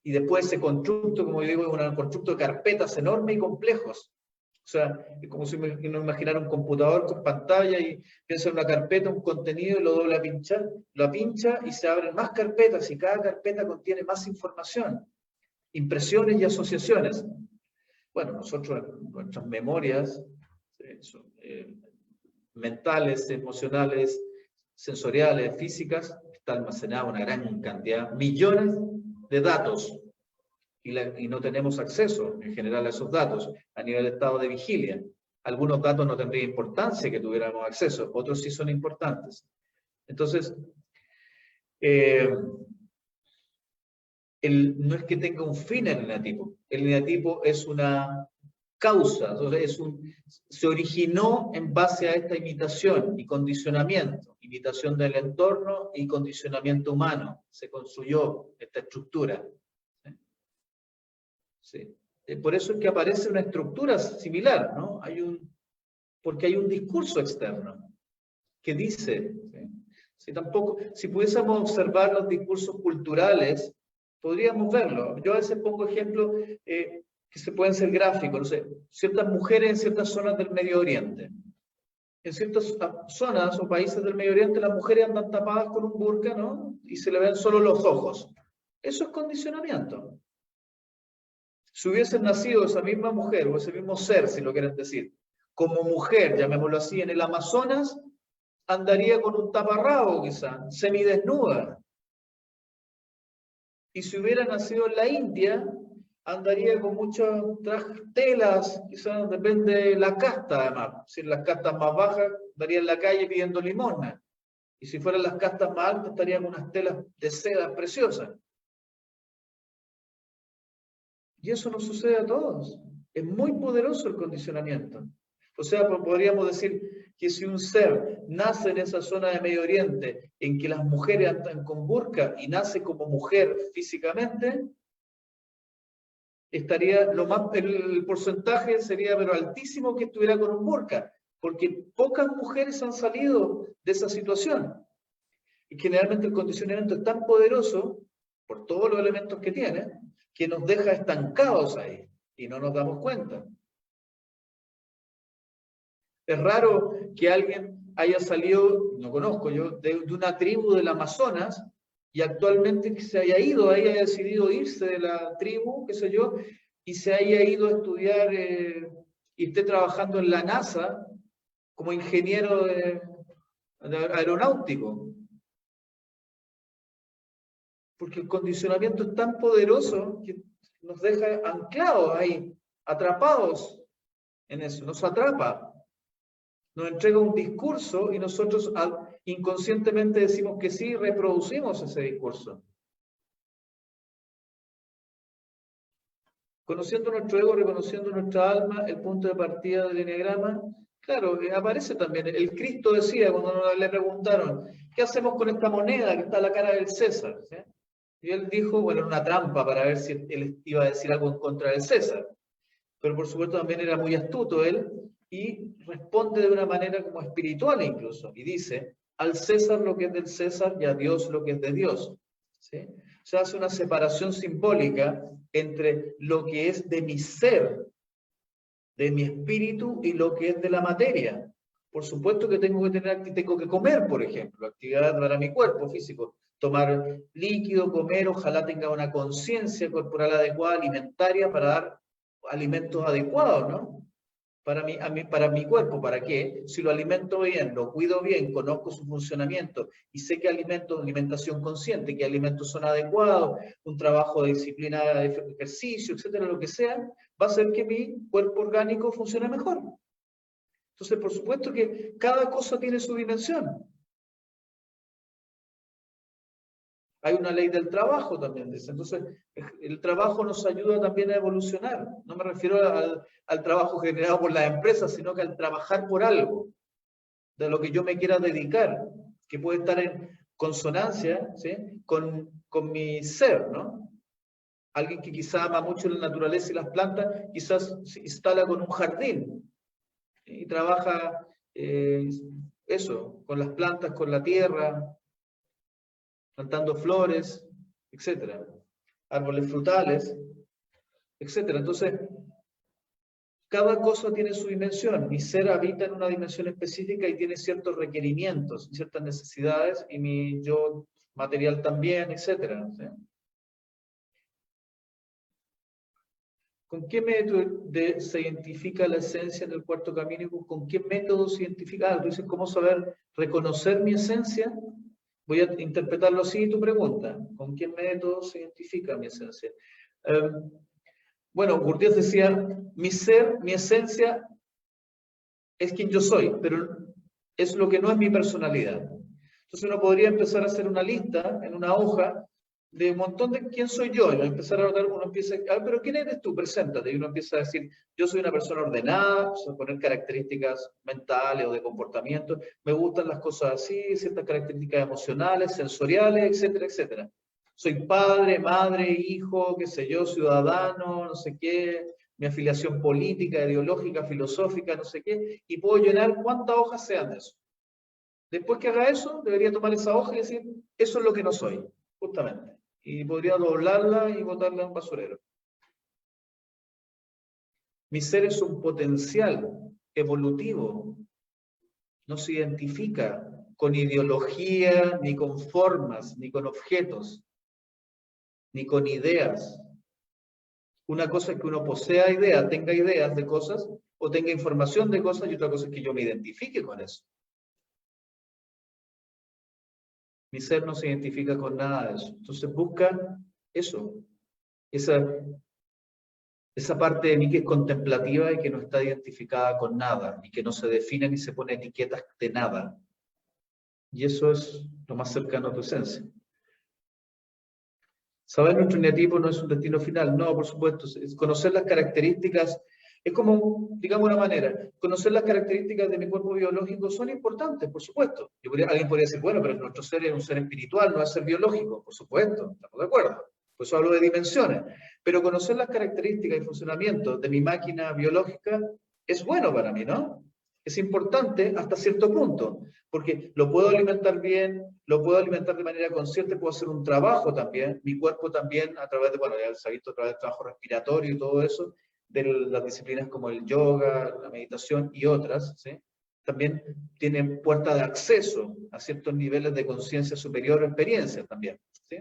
Speaker 1: Y después ese constructo, como yo digo, es un constructo de carpetas enormes y complejos. O sea, es como si uno imaginara un computador con pantalla y piensa en una carpeta, un contenido, y lo dobla a pinchar, lo pincha y se abren más carpetas y cada carpeta contiene más información, impresiones y asociaciones. Bueno, nosotros, nuestras memorias mentales, emocionales, sensoriales, físicas, está almacenada una gran cantidad, millones de datos. Y no tenemos acceso en general a esos datos a nivel de estado de vigilia. Algunos datos no tendría importancia que tuviéramos acceso, otros sí son importantes. Entonces, no es que tenga un fin el eneatipo. El eneatipo es una causa, entonces se originó en base a esta imitación y condicionamiento, imitación del entorno y condicionamiento humano. Se construyó esta estructura. Sí. Por eso es que aparece una estructura similar, ¿no? Porque hay un discurso externo que dice, ¿sí? Si pudiésemos observar los discursos culturales, podríamos verlo. Yo a veces pongo ejemplo, que se pueden ser gráficos, no sé, ciertas mujeres en ciertas zonas del Medio Oriente. En ciertas zonas o países del Medio Oriente las mujeres andan tapadas con un burka, ¿no? Y se le ven solo los ojos. Eso es condicionamiento. Si hubiesen nacido esa misma mujer o ese mismo ser, si lo quieren decir, como mujer, llamémoslo así, en el Amazonas, andaría con un taparrabo quizá, semidesnuda. Y si hubiera nacido en la India, andaría con muchas telas, quizás depende de la casta además. Si en las castas más bajas, andaría en la calle pidiendo limosna. Y si fueran las castas más altas, estaría con unas telas de seda preciosas. Y eso nos sucede a todos. Es muy poderoso el condicionamiento. O sea, podríamos decir que si un ser nace en esa zona de Medio Oriente en que las mujeres andan con burka y nace como mujer físicamente, estaría el porcentaje sería pero altísimo que estuviera con un burka, porque pocas mujeres han salido de esa situación. Y generalmente el condicionamiento es tan poderoso, por todos los elementos que tiene, que nos deja estancados ahí y no nos damos cuenta. Es raro que alguien haya salido, no conozco yo, de una tribu del Amazonas y actualmente que se haya ido, haya decidido irse de la tribu, qué sé yo, y se haya ido a estudiar y esté trabajando en la NASA como ingeniero aeronáutico. Porque el condicionamiento es tan poderoso que nos deja anclados ahí, atrapados en eso, nos atrapa. Nos entrega un discurso y nosotros inconscientemente decimos que sí y reproducimos ese discurso. Conociendo nuestro ego, reconociendo nuestra alma, el punto de partida del eneagrama, claro, aparece también. El Cristo decía cuando le preguntaron, ¿qué hacemos con esta moneda que está a la cara del César? ¿Sí? Y él dijo, bueno, era una trampa para ver si él iba a decir algo en contra del César. Pero por supuesto también era muy astuto él y responde de una manera como espiritual incluso. Y dice, al César lo que es del César y a Dios lo que es de Dios. ¿Sí? O sea, hace una separación simbólica entre lo que es de mi ser, de mi espíritu y lo que es de la materia. Por supuesto que tengo que comer, por ejemplo, actividad para mi cuerpo físico, tomar líquido, comer, ojalá tenga una conciencia corporal adecuada, alimentaria, para dar alimentos adecuados, ¿no? Para mi cuerpo, ¿para qué? Si lo alimento bien, lo cuido bien, conozco su funcionamiento y sé qué alimentos, alimentación consciente, qué alimentos son adecuados, un trabajo de disciplina de ejercicio, etcétera, lo que sea, va a hacer que mi cuerpo orgánico funcione mejor. Entonces, por supuesto que cada cosa tiene su dimensión. Hay una ley del trabajo también, dice. Entonces, el trabajo nos ayuda también a evolucionar. No me refiero al trabajo generado por las empresas, sino que al trabajar por algo, de lo que yo me quiera dedicar, que puede estar en consonancia, ¿sí? con mi ser, ¿no? Alguien que quizá ama mucho la naturaleza y las plantas, quizás se instala con un jardín y trabaja eso, con las plantas, con la tierra, plantando flores, etcétera, árboles frutales, etcétera. Entonces, cada cosa tiene su dimensión. Mi ser habita en una dimensión específica y tiene ciertos requerimientos, ciertas necesidades, y mi yo material también, etcétera. ¿Sí? ¿Con qué método se identifica la esencia del cuarto camino? ¿Con qué método se identifica? Tú dices, ¿cómo saber reconocer mi esencia? Voy a interpretarlo así tu pregunta. ¿Con qué método se identifica mi esencia? Bueno, Gurdjieff decía, mi ser, mi esencia es quien yo soy, pero es lo que no es mi personalidad. Entonces uno podría empezar a hacer una lista en una hoja de un montón de quién soy yo, y empezar a notar, uno empieza a pero ¿quién eres tú? Preséntate, y uno empieza a decir, yo soy una persona ordenada, a poner características mentales o de comportamiento, me gustan las cosas así, ciertas características emocionales, sensoriales, etcétera, etcétera. Soy padre, madre, hijo, qué sé yo, ciudadano, no sé qué, mi afiliación política, ideológica, filosófica, no sé qué, y puedo llenar cuántas hojas sean de eso. Después que haga eso, debería tomar esa hoja y decir, eso es lo que no soy, justamente. Y podría doblarla y botarla en un basurero. Mi ser es un potencial evolutivo. No se identifica con ideología, ni con formas, ni con objetos, ni con ideas. Una cosa es que uno posea ideas, tenga ideas de cosas, o tenga información de cosas, y otra cosa es que yo me identifique con eso. Mi ser no se identifica con nada de eso. Entonces busca eso, esa parte de mí que es contemplativa y que no está identificada con nada, y que no se define ni se pone etiquetas de nada. Y eso es lo más cercano a tu esencia. Saber nuestro eneatipo no es un destino final, no, por supuesto, es conocer las características, es como, digamos una manera, conocer las características de mi cuerpo biológico son importantes, por supuesto. Alguien podría decir, bueno, pero nuestro ser es un ser espiritual, no es ser biológico, por supuesto, estamos de acuerdo. Por eso hablo de dimensiones. Pero conocer las características y funcionamiento de mi máquina biológica es bueno para mí, ¿no? Es importante hasta cierto punto, porque lo puedo alimentar bien, lo puedo alimentar de manera consciente, puedo hacer un trabajo también, mi cuerpo también, a través de, bueno, ya se ha visto a través del trabajo respiratorio y todo eso, de las disciplinas como el yoga, la meditación y otras, ¿sí? También tienen puerta de acceso a ciertos niveles de conciencia superior o experiencia también, ¿sí?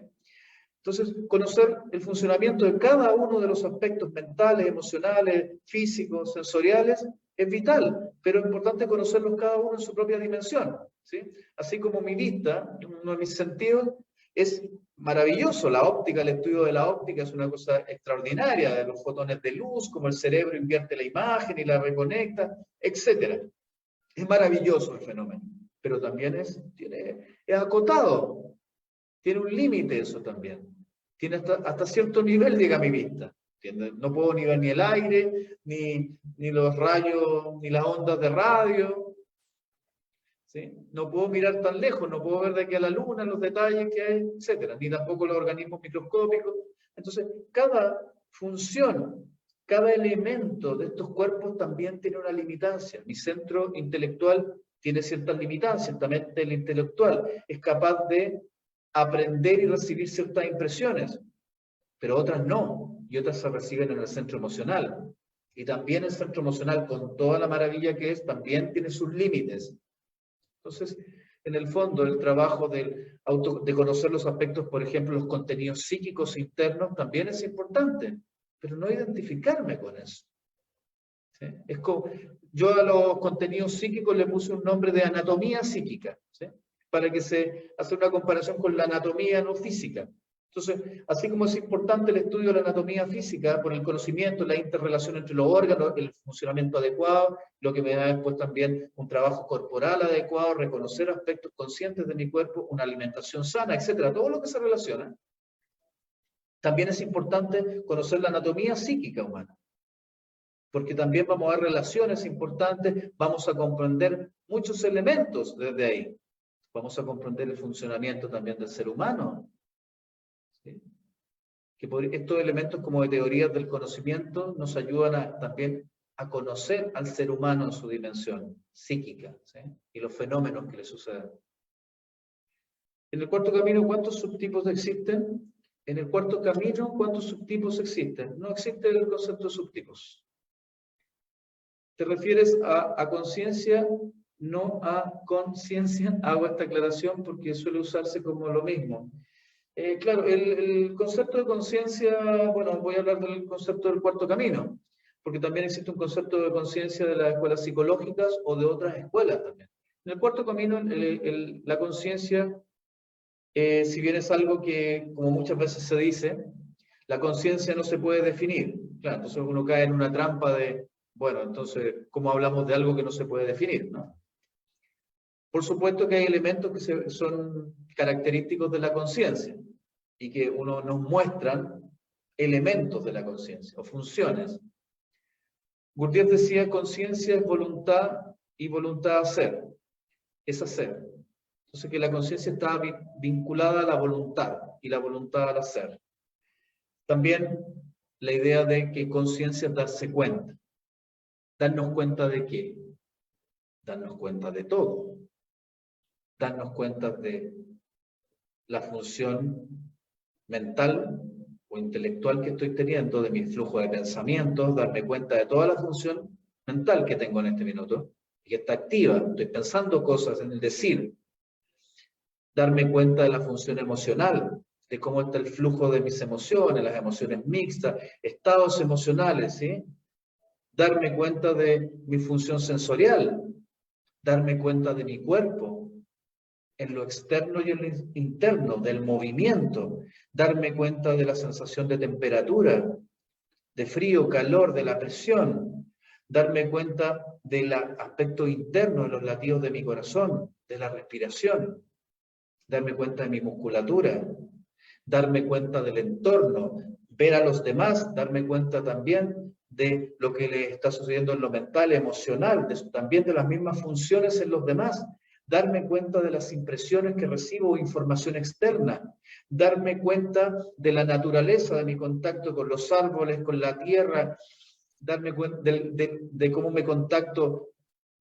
Speaker 1: Entonces, conocer el funcionamiento de cada uno de los aspectos mentales, emocionales, físicos, sensoriales, es vital, pero es importante conocerlos cada uno en su propia dimensión, ¿sí? Así como mi vista, uno de mis sentidos, es maravilloso. La óptica, el estudio de la óptica es una cosa extraordinaria, de los fotones de luz, como el cerebro invierte la imagen y la reconecta, etc. Es maravilloso el fenómeno, pero también es acotado, tiene un límite eso también. Tiene hasta cierto nivel llega mi vista. ¿Entiendes? No puedo ni ver ni el aire, ni los rayos, ni las ondas de radio. ¿Sí? No puedo mirar tan lejos, no puedo ver de aquí a la luna los detalles que hay, etcétera, ni tampoco los organismos microscópicos. Entonces, cada función, cada elemento de estos cuerpos también tiene una limitancia. Mi centro intelectual tiene ciertas limitancias, también el intelectual es capaz de aprender y recibir ciertas impresiones, pero otras no, y otras se reciben en el centro emocional. Y también el centro emocional, con toda la maravilla que es, también tiene sus límites. Entonces, en el fondo, el trabajo de conocer los aspectos, por ejemplo, los contenidos psíquicos internos, también es importante, pero no identificarme con eso. ¿Sí? Es como, yo a los contenidos psíquicos le puse un nombre de anatomía psíquica, ¿sí? Para que se haga una comparación con la anatomía no física. Entonces, así como es importante el estudio de la anatomía física por el conocimiento, la interrelación entre los órganos, el funcionamiento adecuado, lo que me da después también un trabajo corporal adecuado, reconocer aspectos conscientes de mi cuerpo, una alimentación sana, etcétera, todo lo que se relaciona. También es importante conocer la anatomía psíquica humana, porque también vamos a ver relaciones importantes, vamos a comprender muchos elementos desde ahí. Vamos a comprender el funcionamiento también del ser humano. ¿Sí? Que estos elementos como de teorías del conocimiento nos ayudan también a conocer al ser humano en su dimensión psíquica, ¿sí? Y los fenómenos que le suceden. En el cuarto camino, ¿cuántos subtipos existen? En el cuarto camino, ¿cuántos subtipos existen? No existe el concepto de subtipos. ¿Te refieres a conciencia, no a conciencia? Hago esta aclaración porque suele usarse como lo mismo. Claro, el concepto de conciencia, bueno, voy a hablar del concepto del cuarto camino, porque también existe un concepto de conciencia de las escuelas psicológicas o de otras escuelas también. En el cuarto camino, la conciencia, si bien es algo que, como muchas veces se dice, la conciencia no se puede definir. Claro, entonces uno cae en una trampa de, bueno, entonces, ¿cómo hablamos de algo que no se puede definir, no? Por supuesto que hay elementos que son característicos de la conciencia y que uno nos muestran elementos de la conciencia o funciones. Gurdjieff decía, conciencia es voluntad y voluntad hacer, es hacer. Entonces que la conciencia está vinculada a la voluntad y la voluntad al hacer. También la idea de que conciencia es darse cuenta. ¿Darnos cuenta de qué? Darnos cuenta de todo. Darnos cuenta de la función mental o intelectual que estoy teniendo, de mi flujo de pensamientos, darme cuenta de toda la función mental que tengo en este minuto, y que está activa, estoy pensando cosas en el decir, darme cuenta de la función emocional, de cómo está el flujo de mis emociones, las emociones mixtas, estados emocionales, ¿sí? Darme cuenta de mi función sensorial, darme cuenta de mi cuerpo, en lo externo y en lo interno, del movimiento, darme cuenta de la sensación de temperatura, de frío, calor, de la presión, darme cuenta del aspecto interno de los latidos de mi corazón, de la respiración, darme cuenta de mi musculatura, darme cuenta del entorno, ver a los demás, darme cuenta también de lo que le está sucediendo en lo mental, emocional, también de las mismas funciones en los demás, darme cuenta de las impresiones que recibo, información externa, darme cuenta de la naturaleza de mi contacto con los árboles, con la tierra, darme cuenta de cómo me contacto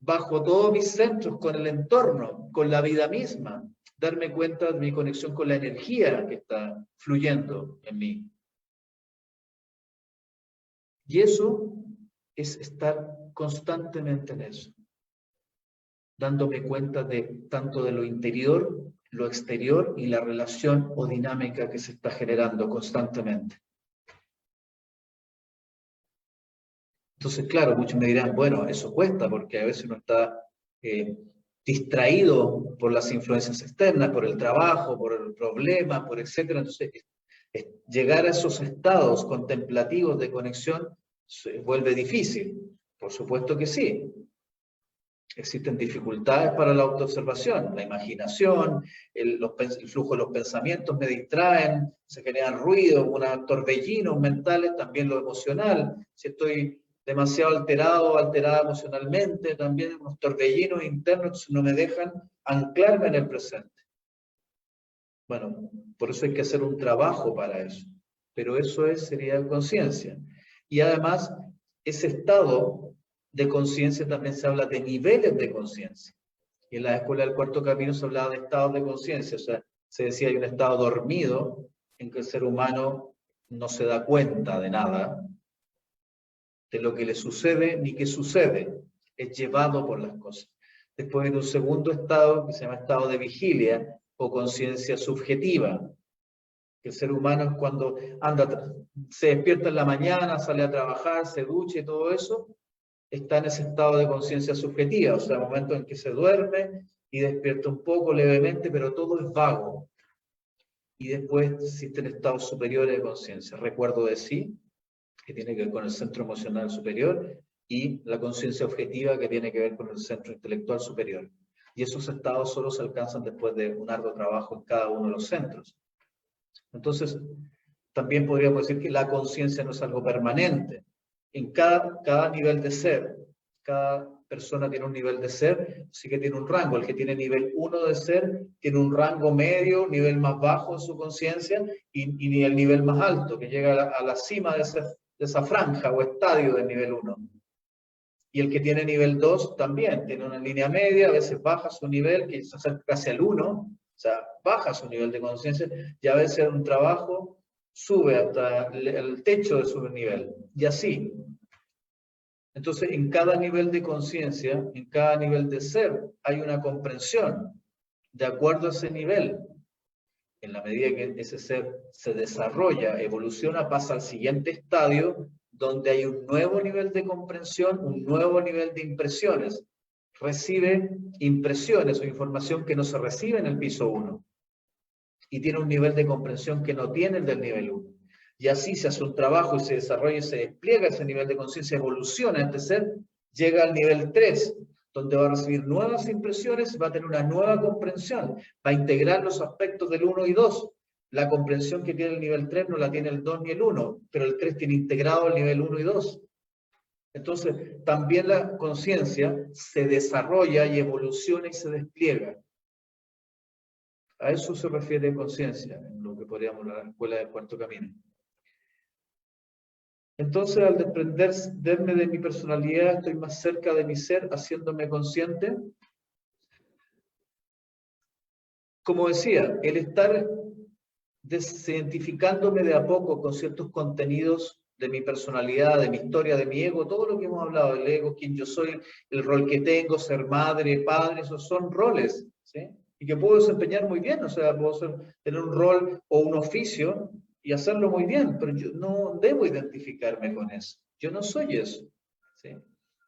Speaker 1: bajo todos mis centros con el entorno, con la vida misma, darme cuenta de mi conexión con la energía que está fluyendo en mí. Y eso es estar constantemente en eso, dándome cuenta de tanto de lo interior, lo exterior y la relación o dinámica que se está generando constantemente. Entonces, claro, muchos me dirán, bueno, eso cuesta porque a veces uno está distraído por las influencias externas, por el trabajo, por el problema, por etcétera. Entonces, llegar a esos estados contemplativos de conexión se vuelve difícil. Por supuesto que sí. Existen dificultades para la autoobservación, la imaginación, el flujo de los pensamientos me distraen, se generan ruidos, torbellinos mentales, también lo emocional. Si estoy demasiado alterada emocionalmente, también unos torbellinos internos no me dejan anclarme en el presente. Bueno, por eso hay que hacer un trabajo para eso, pero eso sería conciencia. Y además, ese estado de conciencia también se habla de niveles de conciencia. Y en la escuela del cuarto camino se hablaba de estados de conciencia, o sea, se decía hay un estado dormido en que el ser humano no se da cuenta de nada, de lo que le sucede ni qué sucede, es llevado por las cosas. Después viene un segundo estado que se llama estado de vigilia o conciencia subjetiva. El ser humano es cuando se despierta en la mañana, sale a trabajar, se ducha y todo eso, está en ese estado de conciencia subjetiva, o sea, el momento en que se duerme y despierta un poco levemente, pero todo es vago. Y después existen estados superiores de conciencia, recuerdo de sí, que tiene que ver con el centro emocional superior, y la conciencia objetiva, que tiene que ver con el centro intelectual superior. Y esos estados solo se alcanzan después de un arduo trabajo en cada uno de los centros. Entonces, también podríamos decir que la conciencia no es algo permanente. En cada nivel de ser, cada persona tiene un nivel de ser, así que tiene un rango. El que tiene nivel 1 de ser tiene un rango medio, nivel más bajo en su conciencia y el nivel más alto, que llega a la cima de esa franja o estadio del nivel 1. Y el que tiene nivel 2 también tiene una línea media, a veces baja su nivel, que se acerca casi al 1, o sea, baja su nivel de conciencia, y a veces en un trabajo sube hasta el techo de su nivel, y así. Entonces, en cada nivel de conciencia, en cada nivel de ser, hay una comprensión de acuerdo a ese nivel. En la medida que ese ser se desarrolla, evoluciona, pasa al siguiente estadio, donde hay un nuevo nivel de comprensión, un nuevo nivel de impresiones. Recibe impresiones o información que no se recibe en el piso 1. Y tiene un nivel de comprensión que no tiene el del nivel 1. Y así se hace un trabajo y se desarrolla y se despliega ese nivel de conciencia, evoluciona este ser, llega al nivel 3, donde va a recibir nuevas impresiones, va a tener una nueva comprensión, va a integrar los aspectos del 1 y 2. La comprensión que tiene el nivel 3 no la tiene el 2 ni el 1, pero el 3 tiene integrado el nivel 1 y 2. Entonces, también la conciencia se desarrolla y evoluciona y se despliega. A eso se refiere conciencia, en lo que podríamos llamar la escuela del cuarto camino. Entonces, al desprenderme de mi personalidad, estoy más cerca de mi ser, haciéndome consciente. Como decía, el estar desidentificándome de a poco con ciertos contenidos de mi personalidad, de mi historia, de mi ego, todo lo que hemos hablado, el ego, quién yo soy, el rol que tengo, ser madre, padre, esos son roles, ¿sí? Y que puedo desempeñar muy bien, o sea, tener un rol o un oficio y hacerlo muy bien, pero yo no debo identificarme con eso. Yo no soy eso, ¿sí?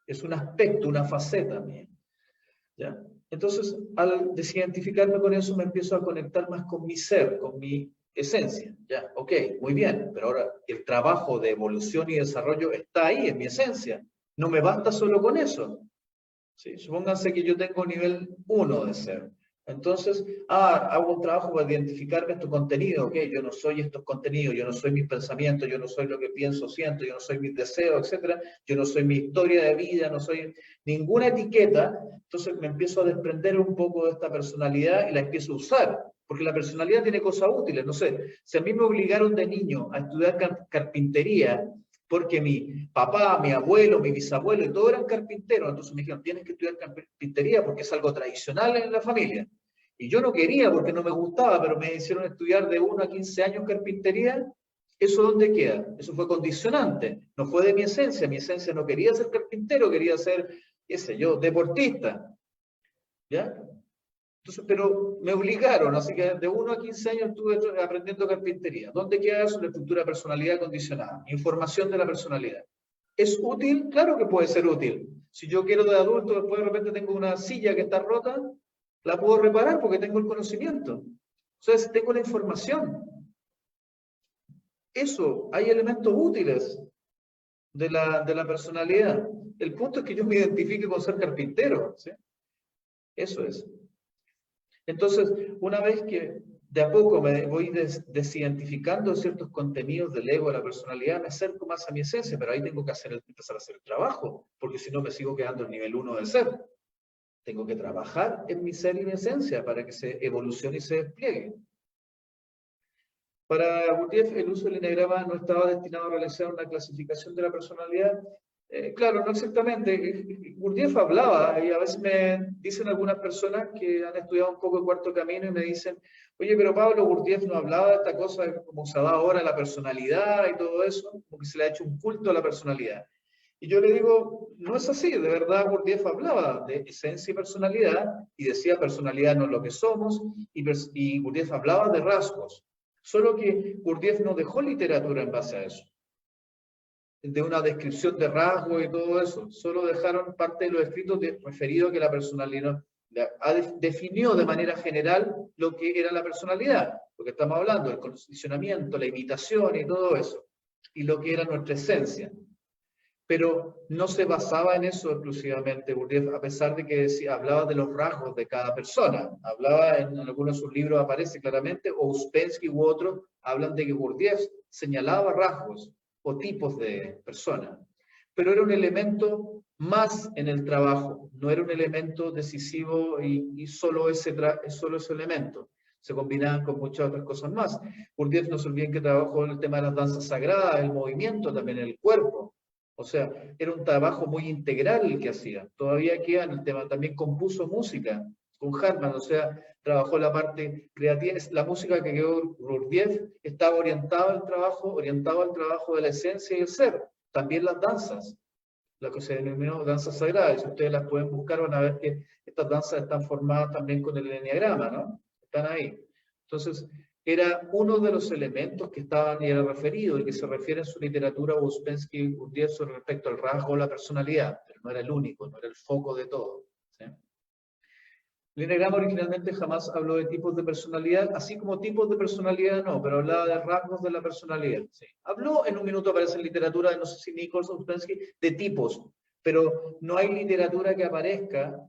Speaker 1: Es un aspecto, una faceta mía, ¿ya? Entonces, al desidentificarme con eso, me empiezo a conectar más con mi ser, con mi esencia. Ya, ok, muy bien, pero ahora el trabajo de evolución y desarrollo está ahí, en mi esencia. No me basta solo con eso. ¿Sí? Supónganse que yo tengo nivel 1 de ser. Entonces, hago un trabajo para identificarme tu contenido. Ok, yo no soy estos contenidos, yo no soy mis pensamientos, yo no soy lo que pienso, siento, yo no soy mis deseos, etcétera. Yo no soy mi historia de vida, no soy ninguna etiqueta. Entonces me empiezo a desprender un poco de esta personalidad y la empiezo a usar. Porque la personalidad tiene cosas útiles. No sé, si a mí me obligaron de niño a estudiar carpintería, porque mi papá, mi abuelo, mi bisabuelo, y todos eran carpinteros, entonces me dijeron, tienes que estudiar carpintería porque es algo tradicional en la familia. Y yo no quería porque no me gustaba, pero me hicieron estudiar de 1 a 15 años carpintería. ¿Eso dónde queda? Eso fue condicionante, no fue de mi esencia no quería ser carpintero, quería ser, qué sé yo, deportista. ¿Ya? Entonces, pero me obligaron, así que de 1 a 15 años estuve aprendiendo carpintería. ¿Dónde queda eso? La estructura de personalidad condicionada, información de la personalidad. ¿Es útil? Claro que puede ser útil. Si yo quiero de adulto, después de repente tengo una silla que está rota, la puedo reparar porque tengo el conocimiento. Entonces, tengo la información. Eso, hay elementos útiles de la personalidad. El punto es que yo me identifique con ser carpintero, ¿sí? Eso es. Entonces, una vez que de a poco me voy desidentificando ciertos contenidos del ego, de la personalidad, me acerco más a mi esencia, pero ahí tengo que empezar a hacer el trabajo, porque si no me sigo quedando en nivel 1 del ser. Tengo que trabajar en mi ser y mi esencia para que se evolucione y se despliegue. Para Gurdjieff, el uso del eneagrama no estaba destinado a realizar una clasificación de la personalidad. Claro, no exactamente. Gurdjieff hablaba, y a veces me dicen algunas personas que han estudiado un poco el Cuarto Camino y me dicen, oye, pero Pablo, Gurdjieff no hablaba de esta cosa como se da ahora la personalidad y todo eso, como que se le ha hecho un culto a la personalidad. Y yo le digo, no es así, de verdad Gurdjieff hablaba de esencia y personalidad, y decía personalidad no es lo que somos, y Gurdjieff hablaba de rasgos. Solo que Gurdjieff no dejó literatura en base a eso, de una descripción de rasgos y todo eso. Solo dejaron parte de los escritos referidos a que la personalidad definió de manera general lo que era la personalidad, porque estamos hablando del condicionamiento, la imitación y todo eso, y lo que era nuestra esencia. Pero no se basaba en eso exclusivamente Gurdjieff, a pesar de que hablaba de los rasgos de cada persona. Hablaba, en algunos de sus libros aparece claramente, o Uspensky u otros hablan de que Gurdjieff señalaba rasgos o tipos de personas. Pero era un elemento más en el trabajo, no era un elemento decisivo y solo ese elemento. Se combinaban con muchas otras cosas más. Gurdjieff no se olviden que trabajó en el tema de las danzas sagradas, el movimiento, también el cuerpo. O sea, era un trabajo muy integral el que hacía. Todavía queda en el tema. También compuso música con Hartmann, o sea, trabajó la parte creativa. La música que quedó Gurdjieff estaba orientado al trabajo de la esencia y el ser. También las danzas, lo que se denominó danzas sagradas. Si ustedes las pueden buscar, van a ver que estas danzas están formadas también con el eneagrama, ¿no? Están ahí. Entonces, era uno de los elementos que estaban y era referido y que se refiere en su literatura Uspensky y Gurdjieff respecto al rasgo o la personalidad, pero no era el único, no era el foco de todo. ¿Sí? El eneagrama originalmente jamás habló de tipos de personalidad, así como tipos de personalidad no, pero hablaba de rasgos de la personalidad. ¿Sí? Habló, en un minuto aparece en literatura, no sé si Nichols o Uspensky, de tipos, pero no hay literatura que aparezca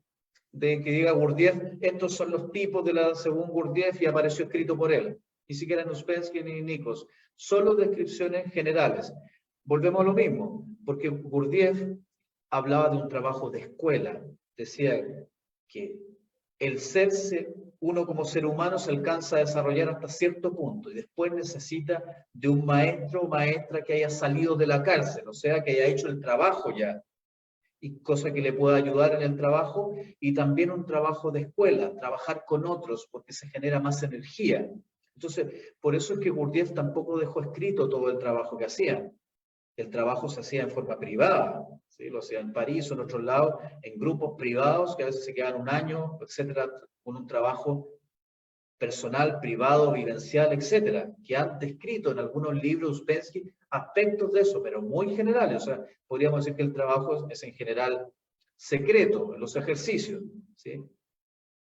Speaker 1: de que diga Gurdjieff, estos son los tipos según Gurdjieff y apareció escrito por él. Ni siquiera en Uspensky ni Nichols. Solo descripciones generales. Volvemos a lo mismo, porque Gurdjieff hablaba de un trabajo de escuela. Decía que el uno como ser humano se alcanza a desarrollar hasta cierto punto y después necesita de un maestro o maestra que haya salido de la cárcel, o sea, que haya hecho el trabajo ya, y cosa que le pueda ayudar en el trabajo, y también un trabajo de escuela, trabajar con otros, porque se genera más energía. Entonces, por eso es que Gurdjieff tampoco dejó escrito todo el trabajo que hacía. El trabajo se hacía en forma privada, ¿sí? Lo hacía en París o en otros lados, en grupos privados que a veces se quedan un año, etcétera, con un trabajo personal, privado, vivencial, etcétera, que han descrito en algunos libros Uspensky aspectos de eso, pero muy generales. O sea, podríamos decir que el trabajo es en general secreto en los ejercicios, ¿sí?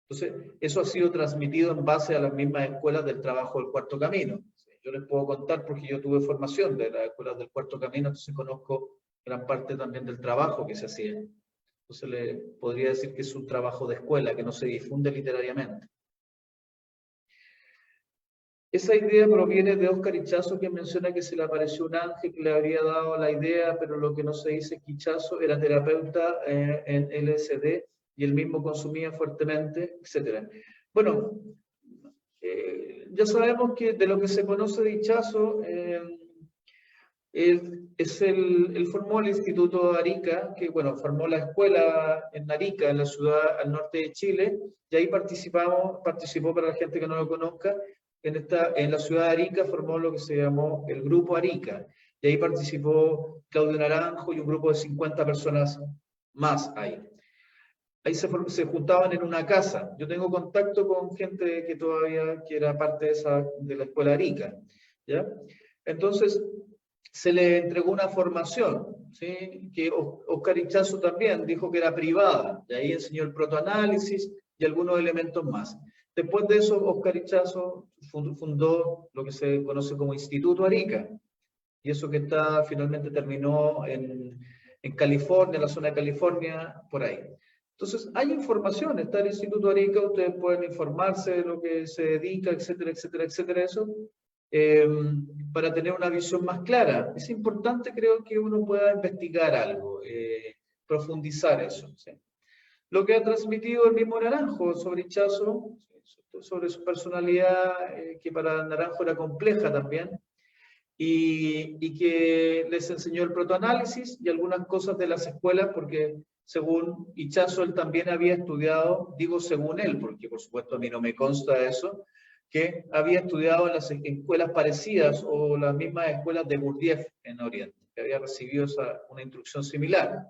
Speaker 1: Entonces, eso ha sido transmitido en base a las mismas escuelas del trabajo del Cuarto Camino. Yo les puedo contar porque yo tuve formación de las escuelas del Cuarto Camino, entonces conozco gran parte también del trabajo que se hacía. Entonces, le podría decir que es un trabajo de escuela que no se difunde literariamente. Esa idea proviene de Óscar Ichazo, que menciona que se le apareció un ángel que le habría dado la idea, pero lo que no se dice es que Ichazo era terapeuta en LSD y él mismo consumía fuertemente, etc. Bueno, ya sabemos que de lo que se conoce de Ichazo, él formó el Instituto Arica, que bueno, formó la escuela en Arica, en la ciudad al norte de Chile, y ahí participó para la gente que no lo conozca, en la ciudad de Arica formó lo que se llamó el Grupo Arica, y ahí participó Claudio Naranjo y un grupo de 50 personas más ahí. Ahí se juntaban en una casa. Yo tengo contacto con gente que era parte de la escuela Arica, ¿ya? Entonces, se le entregó una formación, ¿sí? Que Óscar Ichazo también dijo que era privada, y ahí enseñó el protoanálisis y algunos elementos más. Después de eso, Óscar Ichazo fundó lo que se conoce como Instituto Arica, y eso que finalmente terminó en California, en la zona de California, por ahí. Entonces, hay información, está el Instituto Arica, ustedes pueden informarse de lo que se dedica, etcétera, etcétera, etcétera, eso, para tener una visión más clara. Es importante, creo, que uno pueda investigar algo, profundizar eso, ¿sí? Lo que ha transmitido el mismo Naranjo sobre Ichazo, sobre su personalidad, que para Naranjo era compleja también, y que les enseñó el protoanálisis y algunas cosas de las escuelas, porque según Ichazo él también había estudiado, digo según él, porque por supuesto a mí no me consta eso, que había estudiado en las escuelas parecidas o las mismas escuelas de Gurdjieff en Oriente, que había recibido una instrucción similar.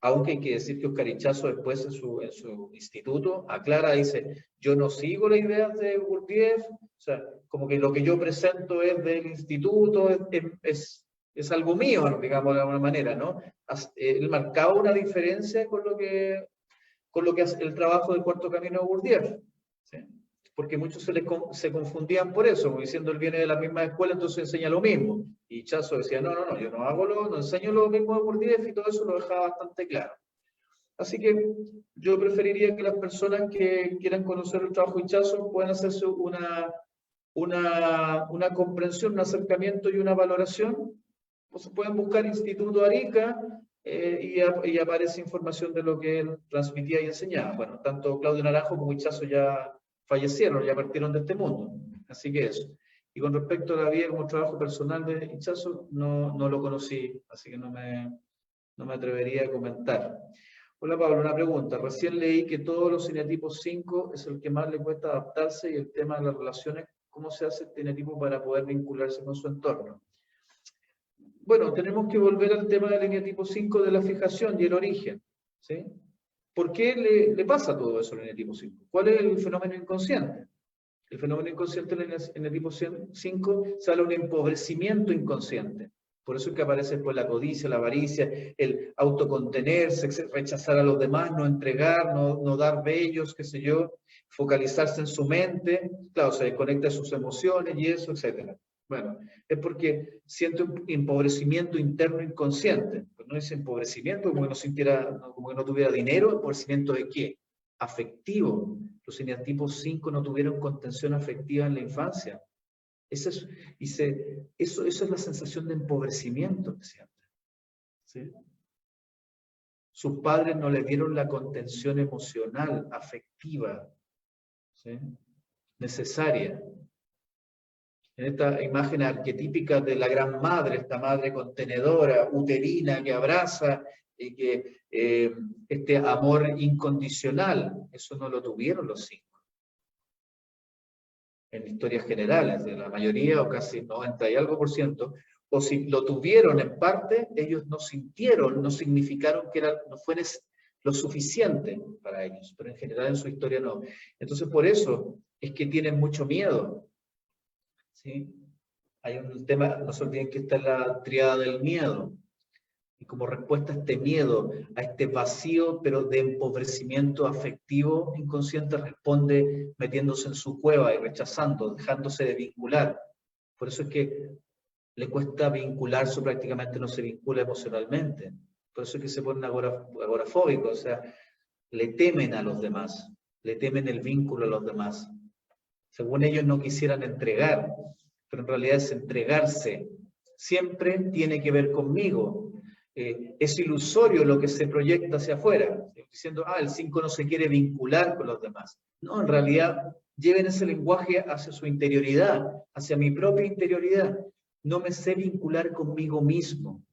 Speaker 1: Aunque hay que decir que Óscar Ichazo después en su instituto aclara, dice, yo no sigo las ideas de Gurdjieff, o sea, como que lo que yo presento es del instituto, es algo mío, digamos de alguna manera, ¿no? Él marcaba una diferencia con lo que hace el trabajo del Cuarto Camino de Gurdjieff, ¿sí? Porque muchos se confundían por eso, como diciendo él viene de la misma escuela, entonces enseña lo mismo. Y Chazo decía, no, yo no enseño lo mismo de Gurdjieff, y todo eso lo dejaba bastante claro. Así que yo preferiría que las personas que quieran conocer el trabajo de Chazo puedan hacerse una comprensión, un acercamiento y una valoración. O se pueden buscar Instituto Arica, y aparece información de lo que él transmitía y enseñaba. Bueno, tanto Claudio Naranjo como Ichazo ya fallecieron, ya partieron de este mundo. Así que eso. Y con respecto a la vida como trabajo personal de Ichazo, no lo conocí, así que no me atrevería a comentar. Hola Pablo, una pregunta. Recién leí que todos los cinetipos 5 es el que más le cuesta adaptarse, y el tema de las relaciones, ¿cómo se hace el cinetipo para poder vincularse con su entorno? Bueno, tenemos que volver al tema del eneatipo 5 de la fijación y el origen, ¿sí? ¿Por qué le pasa todo eso al eneatipo 5? ¿Cuál es el fenómeno inconsciente? El fenómeno inconsciente en el eneatipo 5 sale un empobrecimiento inconsciente. Por eso es que aparece después la codicia, la avaricia, el autocontenerse, rechazar a los demás, no entregar, no dar bellos, qué sé yo, focalizarse en su mente, claro, se desconecta de sus emociones y eso, etcétera. Bueno, es porque siente un empobrecimiento interno inconsciente. Pues no es empobrecimiento como que como que no tuviera dinero. ¿Empobrecimiento de qué? Afectivo. Los eneatipos 5 no tuvieron contención afectiva en la infancia. Eso es la sensación de empobrecimiento que sienten, ¿sí? Sus padres no le dieron la contención emocional, afectiva, ¿sí? Necesaria. En esta imagen arquetípica de la gran madre, esta madre contenedora, uterina, que abraza, y que este amor incondicional, eso no lo tuvieron los 5. en historias generales, de la mayoría o casi 90 y algo por ciento, o si lo tuvieron en parte, ellos no sintieron, no significaron que no fue lo suficiente para ellos, pero en general en su historia no. Entonces por eso es que tienen mucho miedo, ¿sí? Hay un tema, no se olviden que está en la tríada del miedo, y como respuesta a este miedo, a este vacío, pero de empobrecimiento afectivo inconsciente, responde metiéndose en su cueva y rechazando, dejándose de vincular. Por eso es que le cuesta vincularse, prácticamente no se vincula emocionalmente. Por eso es que se ponen agorafóbicos, o sea, le temen a los demás, le temen el vínculo a los demás. Según ellos no quisieran entregar, pero en realidad es entregarse. Siempre tiene que ver conmigo. Es ilusorio lo que se proyecta hacia afuera, diciendo, el 5 no se quiere vincular con los demás. No, en realidad, lleven ese lenguaje hacia su interioridad, hacia mi propia interioridad. No me sé vincular conmigo mismo.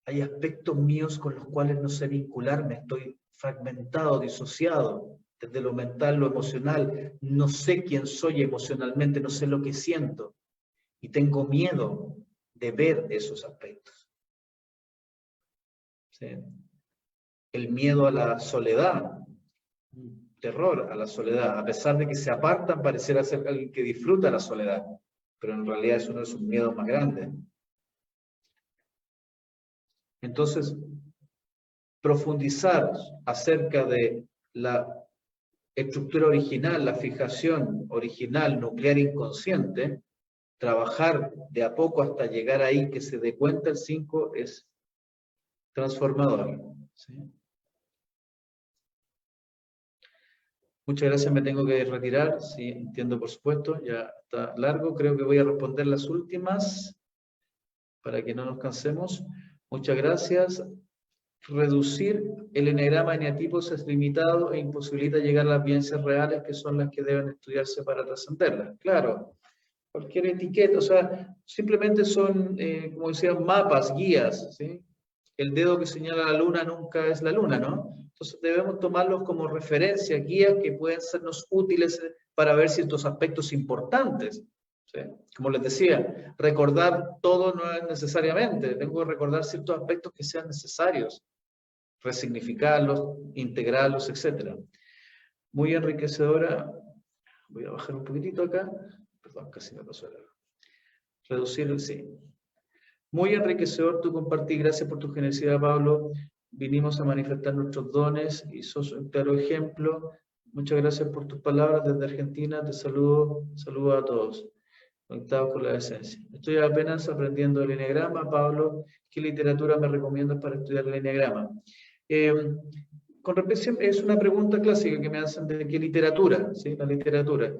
Speaker 1: Hay aspectos míos con los cuales no sé vincularme, estoy fragmentado, disociado, desde lo mental, lo emocional. No sé quién soy emocionalmente, no sé lo que siento. Y tengo miedo de ver esos aspectos. ¿Sí? El miedo a la soledad, terror a la soledad, a pesar de que se apartan, pareciera ser alguien que disfruta la soledad, pero en realidad es uno de sus miedos más grandes. Entonces, profundizar acerca de la estructura original, la fijación original nuclear inconsciente, trabajar de a poco hasta llegar ahí que se dé cuenta el 5 es transformador. ¿Sí? Muchas gracias, me tengo que retirar. Sí, entiendo, por supuesto, ya está largo. Creo que voy a responder las últimas para que no nos cansemos. Muchas gracias. Reducir el eneagrama eneatipos es limitado e imposibilita llegar a las vivencias reales, que son las que deben estudiarse para trascenderlas. Claro, cualquier etiqueta, o sea, simplemente son, como decía, mapas, guías, ¿sí? El dedo que señala la luna nunca es la luna, ¿no? Entonces debemos tomarlos como referencia, guías que pueden sernos útiles para ver ciertos aspectos importantes. ¿Sí? Como les decía, recordar todo no es necesariamente, tengo que recordar ciertos aspectos que sean necesarios, resignificarlos, integrarlos, etc. Muy enriquecedora. Voy a bajar un poquitito acá. Perdón, casi me pasó el... Reducir el sí. Muy enriquecedor tu compartir. Gracias por tu generosidad, Pablo. Vinimos a manifestar nuestros dones y sos un claro ejemplo. Muchas gracias por tus palabras desde Argentina. Te saludo, saludo a todos. Conectados con la esencia. Estoy apenas aprendiendo el eneagrama. Pablo, ¿qué literatura me recomiendas para estudiar el eneagrama? Con respecto, es una pregunta clásica que me hacen de qué literatura, ¿sí? La literatura.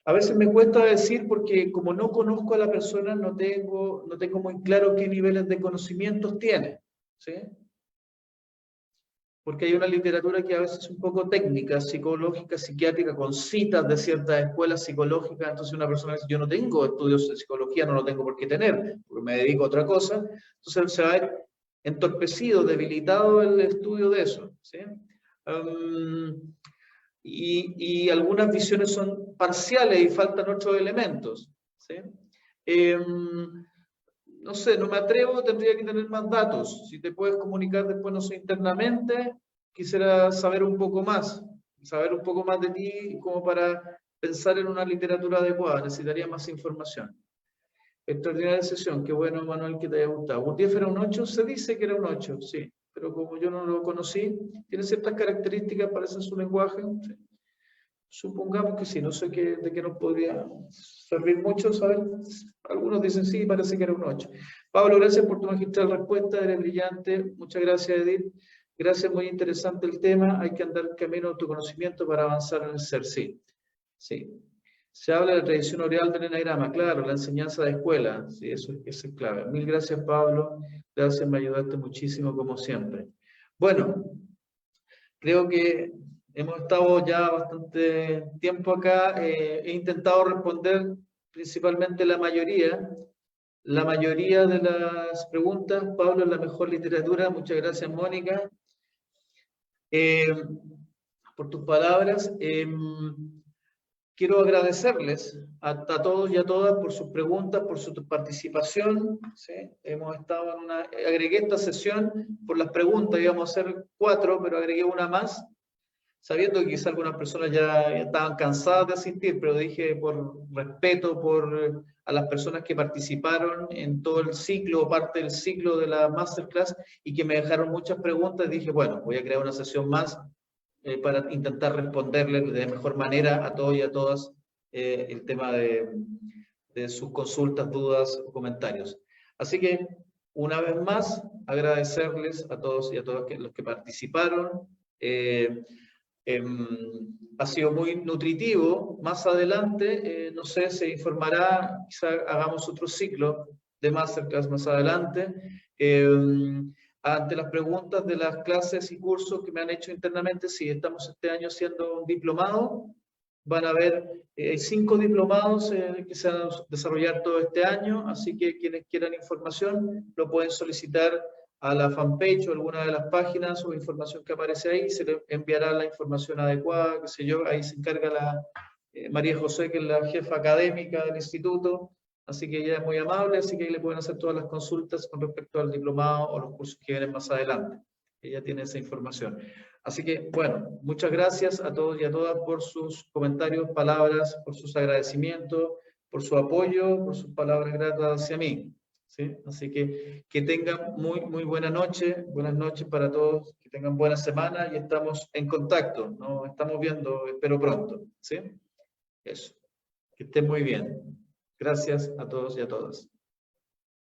Speaker 1: A veces me cuesta decir porque como no conozco a la persona, no tengo muy claro qué niveles de conocimientos tiene, ¿sí? Porque hay una literatura que a veces es un poco técnica, psicológica, psiquiátrica, con citas de ciertas escuelas psicológicas. Entonces una persona dice, yo no tengo estudios de psicología, no lo tengo por qué tener, porque me dedico a otra cosa. Entonces se va a ir entorpecido, debilitado el estudio de eso, ¿sí? Y algunas visiones son parciales y faltan otros elementos, ¿sí? No sé, no me atrevo, tendría que tener más datos. Si te puedes comunicar después, no sé, internamente, quisiera saber un poco más de ti como para pensar en una literatura adecuada. Necesitaría más información. Extraordinaria sesión, qué bueno, Manuel, que te haya gustado. ¿Gurdjieff era un 8? Se dice que era un 8, sí, pero como yo no lo conocí, tiene ciertas características, parece su lenguaje. Sí. Supongamos que sí, no sé de qué nos podría servir mucho, ¿saber? Algunos dicen sí, parece que era un 8. Pablo, gracias por tu magistral respuesta, eres brillante. Muchas gracias, Edith. Gracias, muy interesante el tema. Hay que andar camino de autoconocimiento para avanzar en el ser, sí. Sí. Se habla de la tradición oral del enagrama, claro, la enseñanza de escuela, sí, eso es clave. Mil gracias, Pablo. Gracias, me ayudaste muchísimo, como siempre. Bueno, creo que hemos estado ya bastante tiempo acá. He intentado responder principalmente la mayoría de las preguntas. Pablo, es la mejor literatura. Muchas gracias, Mónica. por tus palabras. Quiero agradecerles a todos y a todas por sus preguntas, por su participación. ¿Sí? Hemos estado en una... Agregué esta sesión por las preguntas, íbamos a hacer 4, pero agregué una más, sabiendo que quizás algunas personas ya estaban cansadas de asistir, pero dije por respeto a las personas que participaron en todo el ciclo, parte del ciclo de la Masterclass, y que me dejaron muchas preguntas, dije, bueno, voy a crear una sesión más para intentar responderle de mejor manera a todos y a todas el tema de sus consultas, dudas o comentarios. Así que, una vez más, agradecerles a todos y a todas los que participaron. Ha sido muy nutritivo. Más adelante, no sé, se informará, quizá hagamos otro ciclo de Masterclass más adelante. Ante las preguntas de las clases y cursos que me han hecho internamente, si estamos este año haciendo un diplomado, van a haber 5 diplomados que se van a desarrollar todo este año, así que quienes quieran información lo pueden solicitar a la fanpage o alguna de las páginas o información que aparece ahí, se le enviará la información adecuada, qué sé yo, ahí se encarga la María José, que es la jefa académica del instituto, así que ella es muy amable, así que ahí le pueden hacer todas las consultas con respecto al diplomado o los cursos que vienen más adelante. Ella tiene esa información. Así que, bueno, muchas gracias a todos y a todas por sus comentarios, palabras, por sus agradecimientos, por su apoyo, por sus palabras gratas hacia mí. ¿Sí? Así que tengan muy buena noche, buenas noches para todos, que tengan buena semana y estamos en contacto, nos estamos viendo, espero pronto. ¿Sí? Eso. Que estén muy bien. Gracias a todos y a todas.